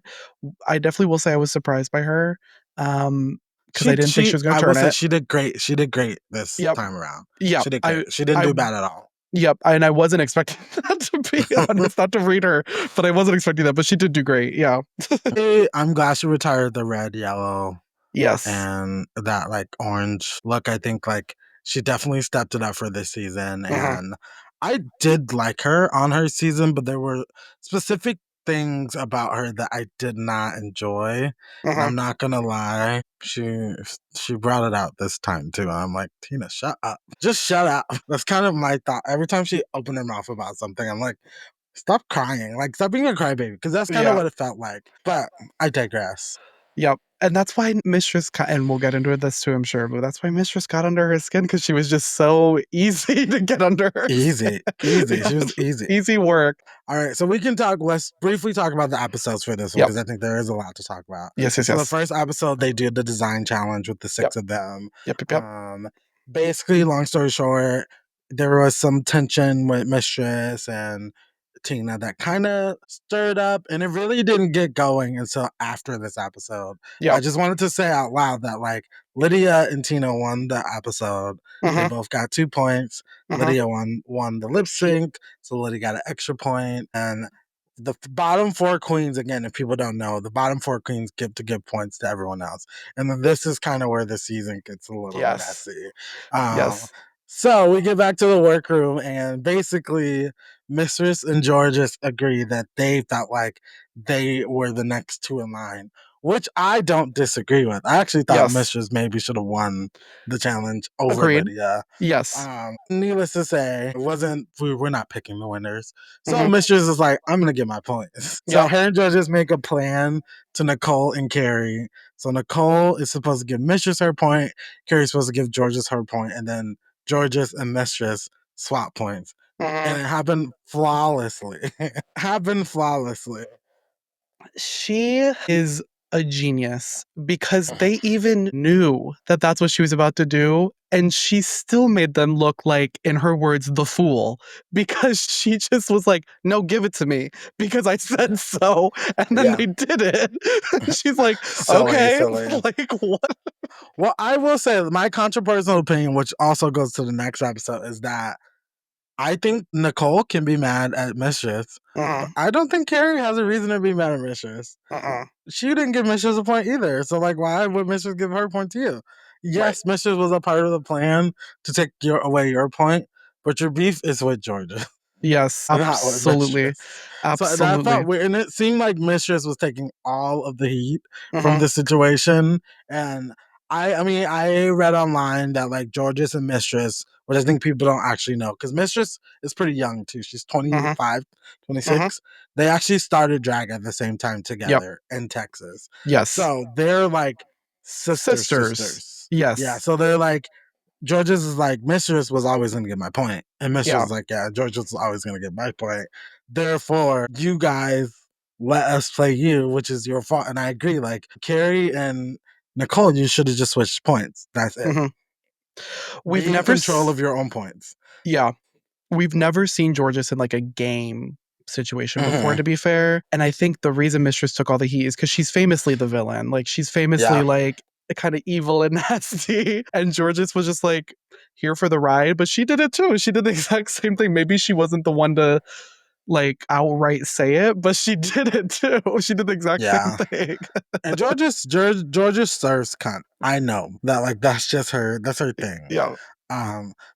definitely will say I was surprised by her, because I didn't think she was gonna I will turn say it. she did great. She did great this Yep, time around. yep. She did great. She didn't I, do bad at all. yep. And I wasn't expecting that to be honest, not to read her, but I wasn't expecting that. But she did do great. Yeah. I'm glad she retired the red, yellow, Yes. and that like orange look. I think like she definitely stepped it up for this season, Hmm. and I did like her on her season, but there were specific things about her that I did not enjoy, and Hmm. I'm not gonna lie, she brought it out this time too. I'm like, Tina, shut up, just shut up. That's kind of my thought every time she opened her mouth about something. I'm like, Stop crying. Like, stop being a crybaby, because that's kind of Yeah. what it felt like. But I digress. Yep. And that's why Mistress, and we'll get into this too, I'm sure, but that's why Mistress got under her skin because she was just so easy to get under her skin. Easy, easy. Yeah. She was easy. Easy work. All right, so we can talk. Let's briefly talk about the episodes for this one Yep. because I think there is a lot to talk about. Yes, yes, So the yes. first episode, they did the design challenge with the Yep. 6 of them. Yep, yep, yep. Basically, long story short, there was some tension with Mistress and Tina that kind of stirred up, and it really didn't get going until after this episode. I Yep. just wanted to say out loud that like Lydia and Tina won the episode. They both got 2 points. Lydia won the lip sync, so Lydia got an extra point. And the bottom 4 queens, again, if people don't know, the bottom 4 queens get to give points to everyone else. And then this is kind of where the season gets a little Yes. messy. Um, Yes. so we get back to the workroom, and basically, Mistress and Georges agree that they felt like they were the next 2 in line, which I don't disagree with. I actually thought Yes. Mistress maybe should have won the challenge over Agreed. Lydia. Yes. Needless to say, it wasn't we're not picking the winners. So Mhm. Mistress is like, I'm gonna get my points. So Yep. her and Georges make a plan to Nicole and Kerri. So Nicole is supposed to give Mistress her point, Kerri's supposed to give Georges her point, and then Georges and Mistress swap points. And it happened flawlessly. Happened flawlessly. She is a genius because they even knew that that's what she was about to do. And she still made them look like, in her words, the fool because she just was like, no, give it to me because I said so. And then Yeah. they did it. She's like, Silly, okay, silly. like what? Well, I will say my controversial opinion, which also goes to the next episode, is that I think Nicole can be mad at Mistress, but I don't think Kerri has a reason to be mad at Mistress. She didn't give Mistress a point either. So, like, why would Mistress give her point to you? Yes, Right. Mistress was a part of the plan to take away your point, but your beef is with Georgia. Yes, Not with absolutely. Mistress. So that Absolutely. felt weird. And it seemed like Mistress was taking all of the heat from Mhm. the situation. And I mean, I read online that like Georges and Mistress, which I think people don't actually know, because Mistress is pretty young too. She's Mhm. 25, Mhm. 26. They actually started drag at the same time Yep. together in Texas. Yes. So they're like Sisters. sisters. Yeah. Yes. So they're like, Georges is like, Mistress was always going to get my point. And Mistress Yeah. is like, yeah, Georges was always going to get my point. Therefore, you guys let us play you, which is your fault. And I agree. Like, Kerri and Nicole, you should have just switched points. That's it. Mhm. We've Be in never control of your own points. yeah. We've never seen Georges in, like, a game situation before, Mhm. to be fair, and I think the reason Mistress took all the heat is because she's famously the villain, like, she's famously, Yeah. like, kinda evil and nasty, and Georges was just, like, here for the ride, but she did it too, she did the exact same thing, maybe she wasn't the one to, like, outright say it, but she did it too, she did the exact same Yeah. thing. And Georges serves cunt. I know that, like, that's just that's her thing. Yeah.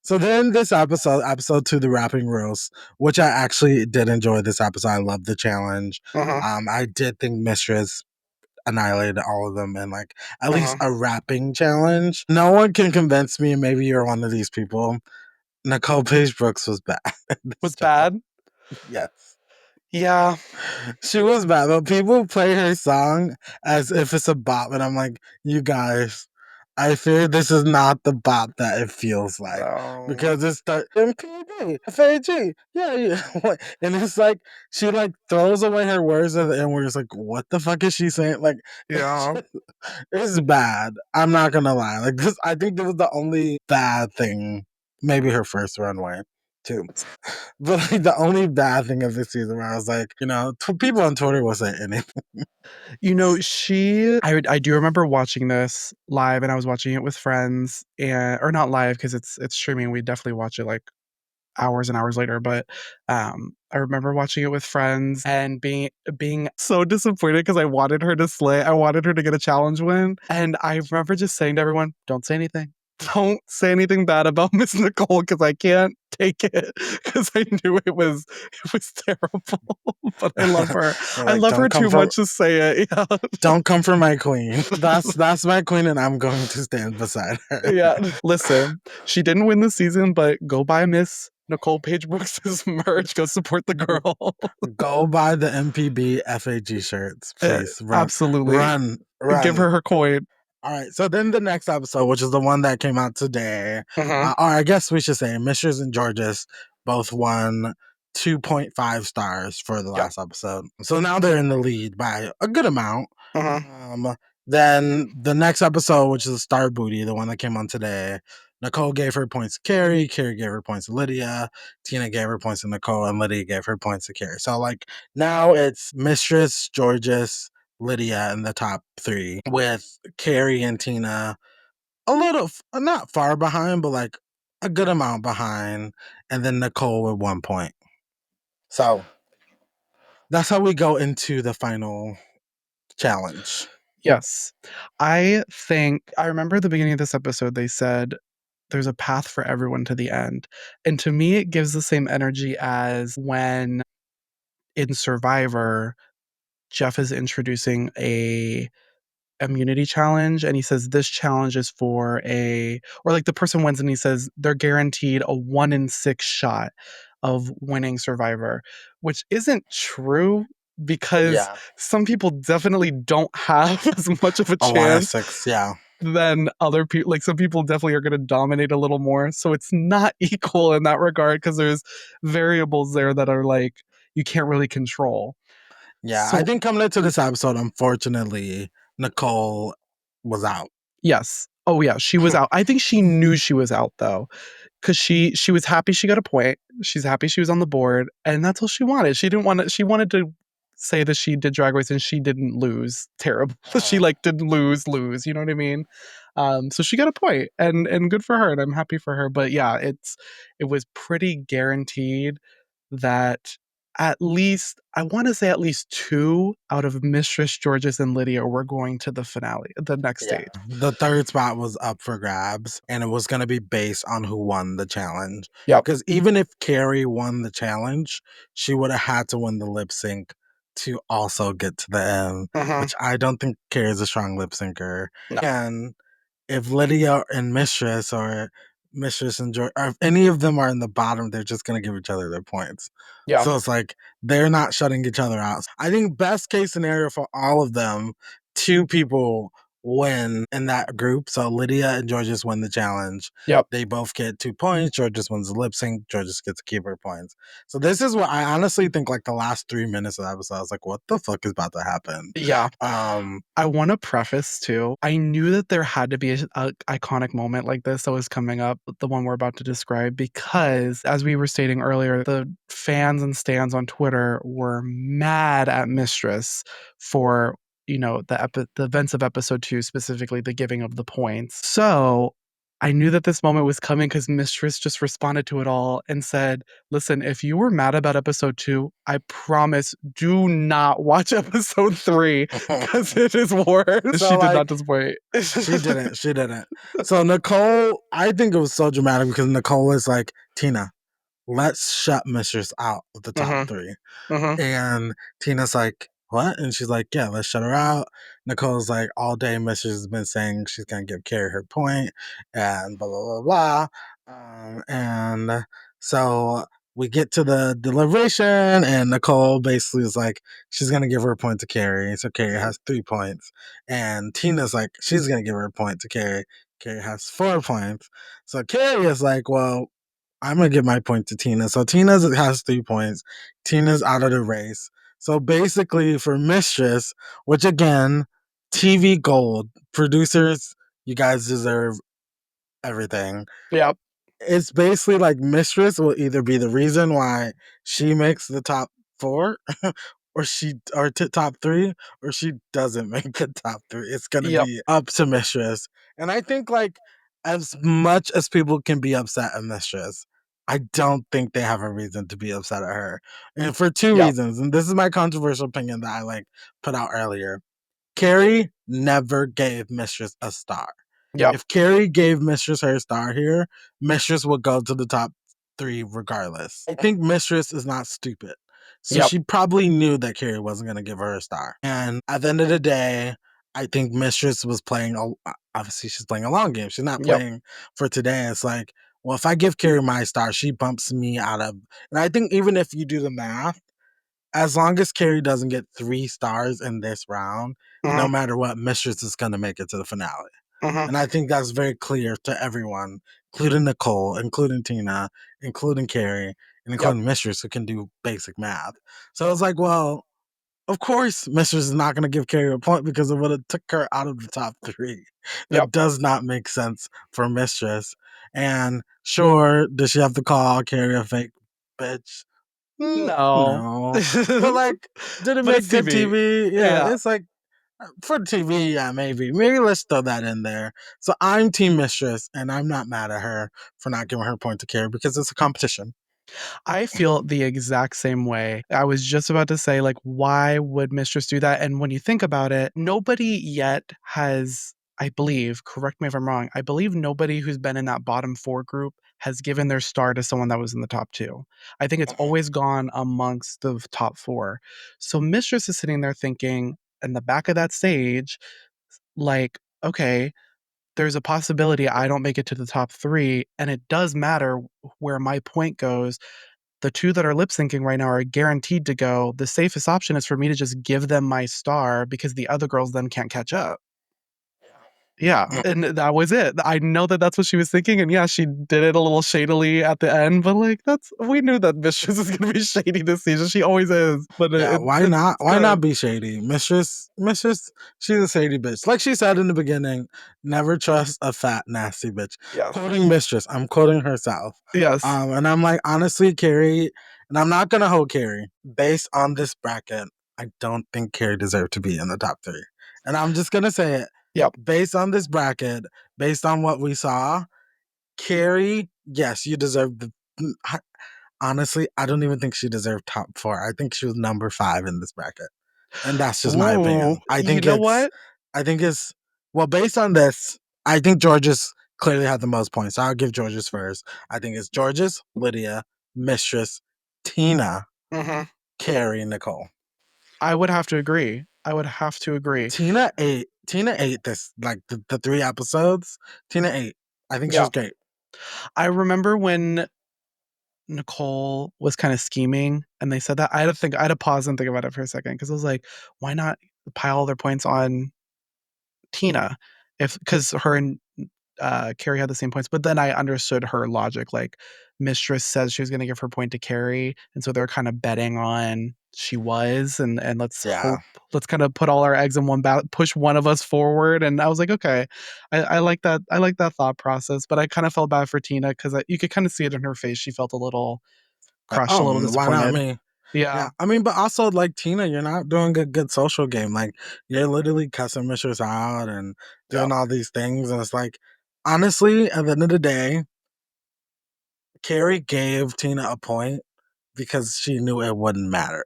So then this episode 2, the rapping roast, which I actually did enjoy this episode. I loved the challenge. I did think Mistress annihilated all of them in like at least a rapping challenge. No one can convince me, and maybe you're one of these people. Nicole Paige Brooks was bad in this Was challenge. bad? Yes. Yeah. She was bad, but people play her song as if it's a bop, and I'm like, you guys, I fear this is not the bop that it feels like, No. because it's the MPB, FAG, yeah, yeah. And it's like she like throws away her words at the end where it's like, what the fuck is she saying? Like, Yeah. it's bad. I'm not gonna lie. Like this, I think this was the only bad thing. Maybe her first runway too. But like the only bad thing of this season where I was like, people on Twitter will say anything. You know, I do remember watching this live, and I was watching it with friends, and or not live because it's streaming. We definitely watch it like hours and hours later, but I remember watching it with friends and being so disappointed because I wanted her to slay. I wanted her to get a challenge win, and I remember just saying to everyone, "Don't say anything. Don't say anything bad about Miss Nicole because I can't take it because I knew it was terrible. But I love her. They're I like, love her too much to say it. Yeah. don't come for my queen. That's my queen, and I'm going to stand beside her. Yeah. Listen, she didn't win the season, but go buy Miss Nicole Paige Brooks' merch. Go support the girl. Go buy the MPB FAG shirts, please. Run, Absolutely. run, Give run. her coin. All right. So then the next episode, which is the one that came out today, or I guess we should say Mistress and Georges both won 2.5 stars for the last episode. So now they're in the lead by a good amount. Then the next episode, which is Star Booty, the one that came on today, Nicole gave her points to Kerri, Kerri gave her points to Lydia, Tina gave her points to Nicole, and Lydia gave her points to Kerri. So like now it's Mistress, Georges, Lydia in the top three, with Kerri and Tina a little, not far behind, but like a good amount behind, and then Nicole with 1 point. So that's how we go into the final challenge. Yes. I remember at the beginning of this episode, they said there's a path for everyone to the end. And to me, it gives the same energy as when in Survivor, Jeff is introducing a immunity challenge and he says this challenge is for or like the person wins and he says they're guaranteed a 1 in 6 shot of winning Survivor, which isn't true because some people definitely don't have as much of a A 1 in chance 6, yeah. than other people. Like some people definitely are going to dominate a little more, so it's not equal in that regard because there's variables there that are like you can't really control. Yeah, I So think coming into this episode, unfortunately, Nicole was out. yes. Oh yeah, she was out. I think she knew she was out though, because she was happy she got a point. She's happy she was on the board, and that's all she wanted. She didn't want to. She wanted to say that she did Drag Race and she didn't lose. Terrible. She like didn't lose. You know what I mean? So she got a point, and good for her, and I'm happy for her. But yeah, it was pretty guaranteed that at least I want to say at least two out of Mistress, Georges, and Lydia were going to the finale, the next Yeah. stage. The third spot was up for grabs, and it was going to be based on who won the challenge. Yep. Because even if Kerri won the challenge, she would have had to win the lip sync to also get to the end, which I don't think Kerri is a strong lip syncer. No. And if Lydia and Mistress or Mistress and George, or if any of them are in the bottom, they're just going to give each other their points. Yeah. So it's like they're not shutting each other out. I think best case scenario for all of them, two people win in that group. So Lydia and Georges win the challenge. Yep. They both get 2 points. Georges wins the lip sync. Georges gets to keep her points. So this is what I honestly think like the last 3 minutes of the episode, I was like, what the fuck is about to happen? Yeah. I want to preface too. I knew that there had to be a iconic moment like this that was coming up, the one we're about to describe, because as we were stating earlier, the fans and stans on Twitter were mad at Mistress for the events of episode 2, specifically the giving of the points. So I knew that this moment was coming because Mistress just responded to it all and said, listen, if you were mad about episode 2, I promise do not watch episode 3 because it is worse. So, She did like, not disappoint. She didn't. So Nicole, I think it was so dramatic because Nicole is like, Tina, let's shut Mistress out of the top 3. And Tina's like, what? And she's like, yeah, let's shut her out. Nicole's like, all day Mistress has been saying she's going to give Kerri her point and blah, blah, blah, blah. And so we get to the deliberation, and Nicole basically is like, she's going to give her a point to Kerri. So Kerri has 3 points. And Tina's like, she's going to give her a point to Kerri. Kerri has 4 points. So Kerri is like, well, I'm gonna give my point to Tina. So Tina has 3 points. Tina's out of the race. So basically, for Mistress, which again, TV gold producers, you guys deserve everything. Yep. It's basically like Mistress will either be the reason why she makes the top 4, or top 3, or she doesn't make the top 3. It's gonna be up to Mistress. And I think like as much as people can be upset at Mistress, I don't think they have a reason to be upset at her. And for 2 reasons, and this is my controversial opinion that I like put out earlier. Kerri never gave Mistress a star. Yep. If Kerri gave Mistress her star here, Mistress would go to the top 3 regardless. I think Mistress is not stupid. So she probably knew that Kerri wasn't going to give her a star. And at the end of the day, I think Mistress was playing, obviously she's playing a long game. She's not playing for today. It's like, well, if I give Kerri my star, she bumps me out of. And I think even if you do the math, as long as Kerri doesn't get 3 stars in this round, no matter what, Mistress is going to make it to the finale. And I think that's very clear to everyone, including Nicole, including Tina, including Kerri, and Yep. including Mistress, who can do basic math. So I was like, well, of course, Mistress is not going to give Kerri a point because it would have took her out of the top 3. Yep. That does not make sense for Mistress. And sure, does she have to call Kerri a fake bitch? No. No. But like, did it But make it's good TV. TV? Yeah, Yeah. it's like for TV, yeah, maybe. Maybe let's throw that in there. So I'm Team Mistress, and I'm not mad at her for not giving her point to Kerri because it's a competition. I feel the exact same way. I was just about to say, like, why would Mistress do that? And when you think about it, nobody yet has, I believe, correct me if I'm wrong, I believe nobody who's been in that bottom 4 group has given their star to someone that was in the top 2. I think it's always gone amongst the top 4. So Mistress is sitting there thinking, in the back of that stage, like, okay, there's a possibility I don't make it to the top 3, and it does matter where my point goes. The 2 that are lip syncing right now are guaranteed to go. The safest option is for me to just give them my star because the other girls then can't catch up. Yeah, and that was it. I know that that's what she was thinking, and yeah, she did it a little shadily at the end, but like that's we knew that Mistress is gonna be shady this season. She always is, but Yeah, why not? it's Why not good. be shady? Mistress, she's a shady bitch. Like she said in the beginning, never trust a fat, nasty bitch. Yes. Quoting Mistress, I'm quoting herself. Yes. And I'm like, honestly, Kerri, and I'm not gonna hold Kerri. Based on this bracket, I don't think Kerri deserved to be in the top 3. And I'm just gonna say it. Yep. Based on this bracket, based on what we saw, Kerri, yes, you deserve the. Honestly, I don't even think she deserved top 4. I think she was number 5 in this bracket. And that's just my Ooh, opinion. I you think know what? it's well based on this, I think Georges clearly had the most points. So I'll give Georges first. I think it's Georges, Lydia, Mistress, Tina, Mhm. Kerri, Nicole. I would have to agree. I would have to agree. Tina ate this like the 3 episodes. Tina ate. I think she Yeah. was great. I remember when Nicole was kind of scheming and they said that, I had to pause and think about it for a second because I was like, why not pile their points on Tina? If because her and Kerri had the same points, but then I understood her logic. Like Mistress says she was going to give her point to Kerri, and so they're kind of betting on she was, and let's Yeah. hope, let's kind of put all our eggs in one basket, push one of us forward. And I was like, okay, I like that. I like that thought process, but I kind of felt bad for Tina because you could kind of see it in her face. She felt a little Like, crushed, a oh, little why not disappointed. me? Yeah, Yeah. I mean, but also like Tina, you're not doing a good social game. Like you're literally cussing Mistress out and Yeah. doing all these things, and it's like, honestly, at the end of the day, Kerri gave Tina a point because she knew it wouldn't matter.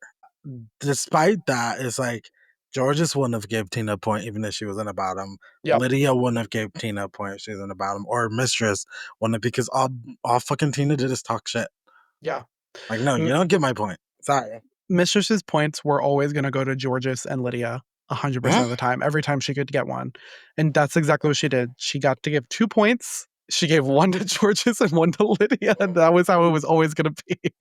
Despite that, it's like Georges wouldn't have gave Tina a point even if she was in the bottom. Yep. Lydia wouldn't have gave Tina a point if she was in the bottom, or Mistress wouldn't have because all fucking Tina did is talk shit. Yeah. Like, no, you don't get my point. Sorry. Mistress's points were always going to go to Georges and Lydia 100% of the time, every time she could get one. And that's exactly what she did. She got to give 2 points. She gave 1 to Georges and 1 to Lydia. And that was how it was always going to be.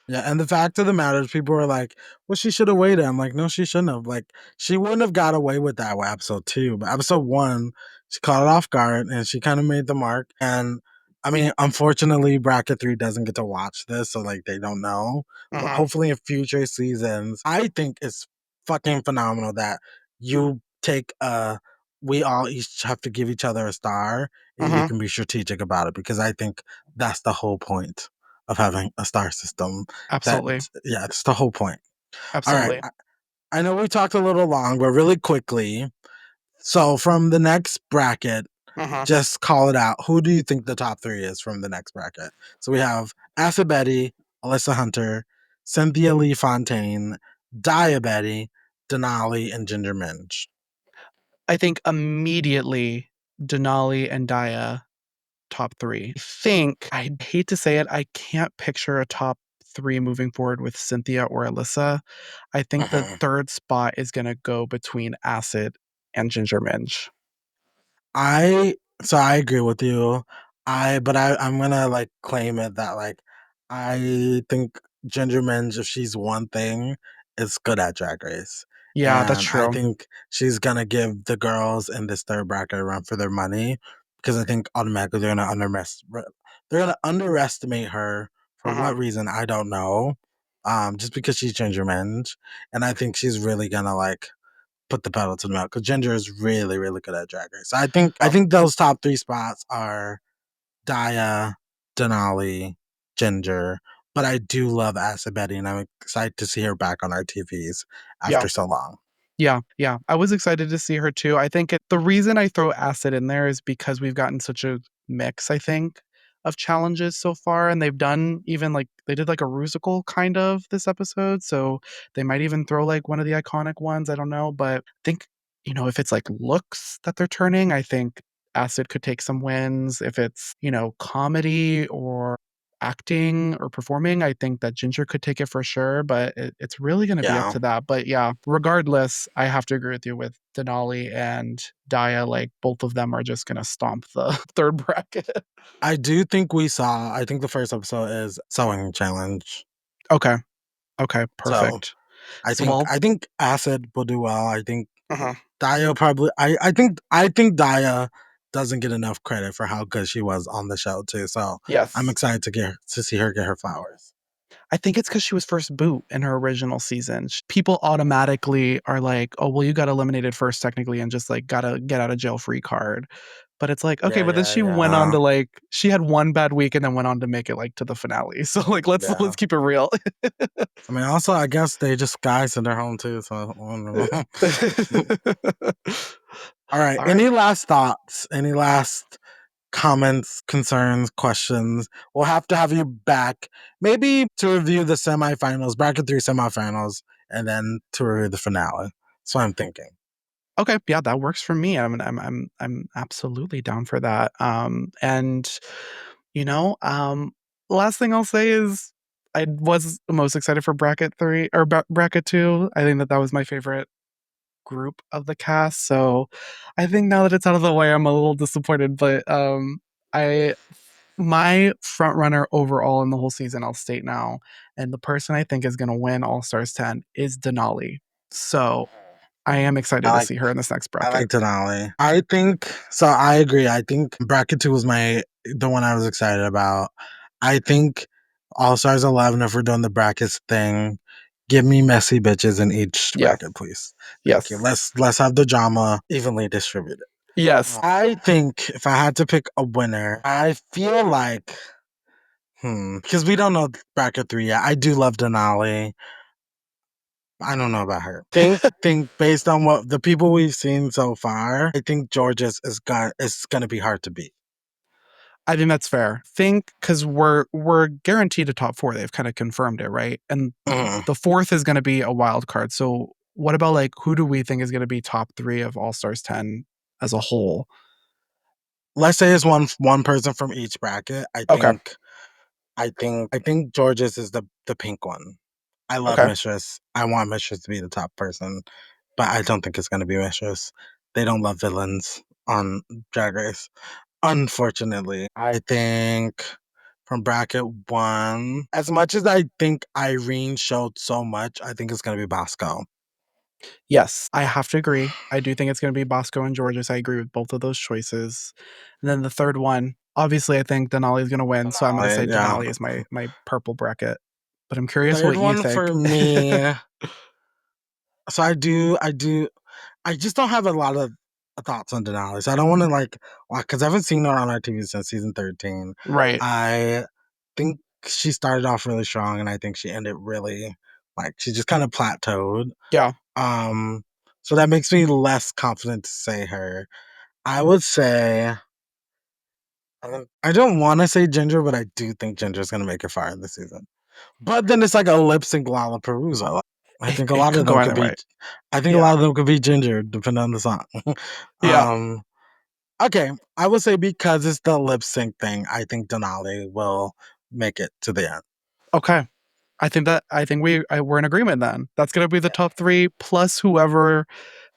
Yeah, and the fact of the matter is, people were like, "Well, she should have waited." I'm like, "No, she shouldn't have. Like, she wouldn't have got away with that with episode 2, but episode 1, she caught it off guard and she kind of made the mark. And I mean, unfortunately, bracket 3 doesn't get to watch this, so like they don't know. But Mhm. hopefully, in future seasons, I think it's fucking phenomenal that you take a. We all each have to give each other a star, and you Mhm. can be strategic about it because I think that's the whole point of having a star system. That Absolutely. yeah, it's the whole point. All right. Absolutely. I know we talked a little long, but really quickly. So from the next bracket, Mhm. just call it out. Who do you think the top 3 is from the next bracket? So we have Asa Betty, Alyssa Hunter, Cynthia Lee Fontaine, Dia Betty, Denali, and Ginger Minge. I think immediately Denali and Daya top 3. I think, I hate to say it, I can't picture a top 3 moving forward with Cynthia or Alyssa. I think the Mhm. 3rd spot is gonna go between Acid and Ginger Minge. I I agree with you. I'm gonna like claim it that like I think Ginger Minj, if she's one thing, is good at Drag Race. Yeah, that's And I true. think she's gonna give the girls in this third bracket a run for their money because I think automatically they're gonna underestimate her for what reason I don't know. Just because she's Ginger Minj, and I think she's really gonna like put the pedal to the metal because Ginger is really really good at Drag Race. I think those top three spots are Daya, Denali, Ginger. But I do love Acid Betty, and I'm excited to see her back on our TVs Yeah. after so long. Yeah, yeah. I was excited to see her too. I think the reason I throw acid in there is because we've gotten such a mix, I think, of challenges so far. And they've done even like they did like a rusical kind of this episode. So they might even throw like one of the iconic ones. I don't know. But I think, if it's like looks that they're turning, I think acid could take some wins. If it's, comedy or acting or performing, I think that Ginger could take it for sure, but it's really going to be up Yeah. to that. But yeah, regardless, I have to agree with you with Denali and Daya. Like both of them are just going to stomp the third bracket. I do think I think the first episode is Sewing Challenge. Okay. Okay. So Perfect. So, well, I think Acid will do well. I think uh-huh. Daya probably I think Daya doesn't get enough credit for how good she was on the show too. So I'm Yes. excited to see her get her flowers. I think it's because she was first boot in her original season. People automatically are like, oh, well, you got eliminated first, technically, and just like got a get out of jail free card. But it's like, okay, Yeah, but then yeah, she went on yeah. to like, she had one bad week and then went on to make it like to the finale. So like, let's Yeah. keep it real. I mean, also, I guess they just guys in their home too. So, I don't know. All right. All right. Any last thoughts? Any last comments, concerns, questions? We'll have to have you back, maybe to review the semifinals, bracket three semifinals, and then to review the finale. That's what I'm thinking. Okay, yeah, that works for me. I'm absolutely down for that. And you know, um, last thing I'll say is I was most excited for bracket three or bracket two. I think that was my favorite group of the cast. So I think now that it's out of the way, I'm a little disappointed. But I my front runner overall in the whole season, I'll state now, and the person I think is going to win All Stars 10 is Denali. So I am I excited to like see her in this next I like bracket. Denali. I think so. I agree. I think bracket two was the one I was excited about. I think All Stars 11. If we're doing the brackets thing, give me messy bitches in each Yes. bracket, please. Thank you. Yes. Let's have the drama evenly distributed. Yes. I think if I had to pick a winner, I feel like because we don't know bracket three yet. I do love Denali. I don't know about her. Think based on what the people we've seen so far, I think Georgia's is gonna be hard to beat. I think that's fair. Think because we're guaranteed a top four. They've kind of confirmed it, right? And Mhm. the fourth is going to be a wild card. So what about like who do we think is going to be top three of All Stars 10 as a whole? Let's say it's one person from each bracket. Okay. I think Georgia's is the pink one. I love Okay. Mistress. I want Mistress to be the top person, but I don't think it's gonna be Mistress. They don't love villains on Drag Race. Unfortunately, I think from bracket one, as much as I think Irene showed so much, I think it's gonna be Bosco. Yes, I have to agree. I do think it's going to be Bosco and Georges. I agree with both of those choices. And then the third one, obviously, I think Denali is going to win. So I'm going to say Denali, yeah. Denali is my purple bracket. But I'm curious Third what you one think. for me. So I just don't have a lot of thoughts on Denali. So I don't want to like, because I haven't seen her on our TV since season 13. Right. I think she started off really strong, and I think she ended really like she just kind of plateaued. Yeah. Um, so that makes me less confident to say her. I would say I don't want to say Ginger, but I do think Ginger's gonna make it far this season. But then it's like a lip sync Lollapalooza. I think a It lot of could go them either could be. way. I think a Yeah. lot of them could be Ginger, depending on the song. Yeah. um, okay, I would say because it's the lip sync thing, I think Denali will make it to the end. Okay. I think we're in agreement then. That's gonna be the top three plus whoever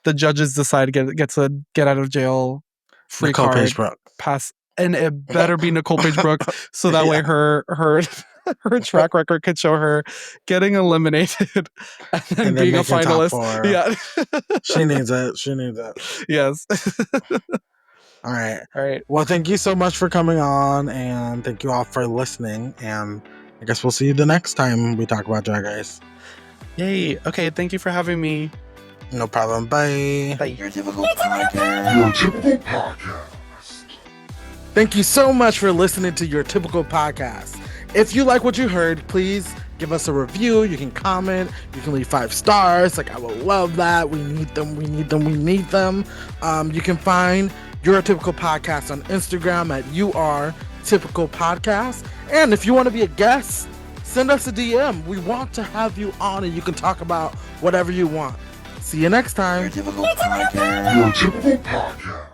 the judges decide gets a get out of jail free Nicole Paige card Brooks. pass. and it better be Nicole Paige Brooks, so that way her track record could show her getting eliminated and then being a finalist. Top 4. Yeah. She needs it. She needs it. Yes. All right. All right. Well, thank you so much for coming on, and thank you all for listening. And I guess we'll see you the next time we talk about Drag Race. Yay. Okay, thank you for having me. No problem. Bye. Bye. Your typical podcast. Thank you so much for listening to Your Typical Podcast. If you like what you heard, please give us a review. You can comment. You can leave 5 stars. Like, I would love that. We need them. We need them. We need them. You can find Your Typical Podcast on Instagram at YouAreTypicalPodcast. And if you want to be a guest, send us a DM. We want to have you on, and you can talk about whatever you want. See you next time. Your typical podcast. Your typical podcast.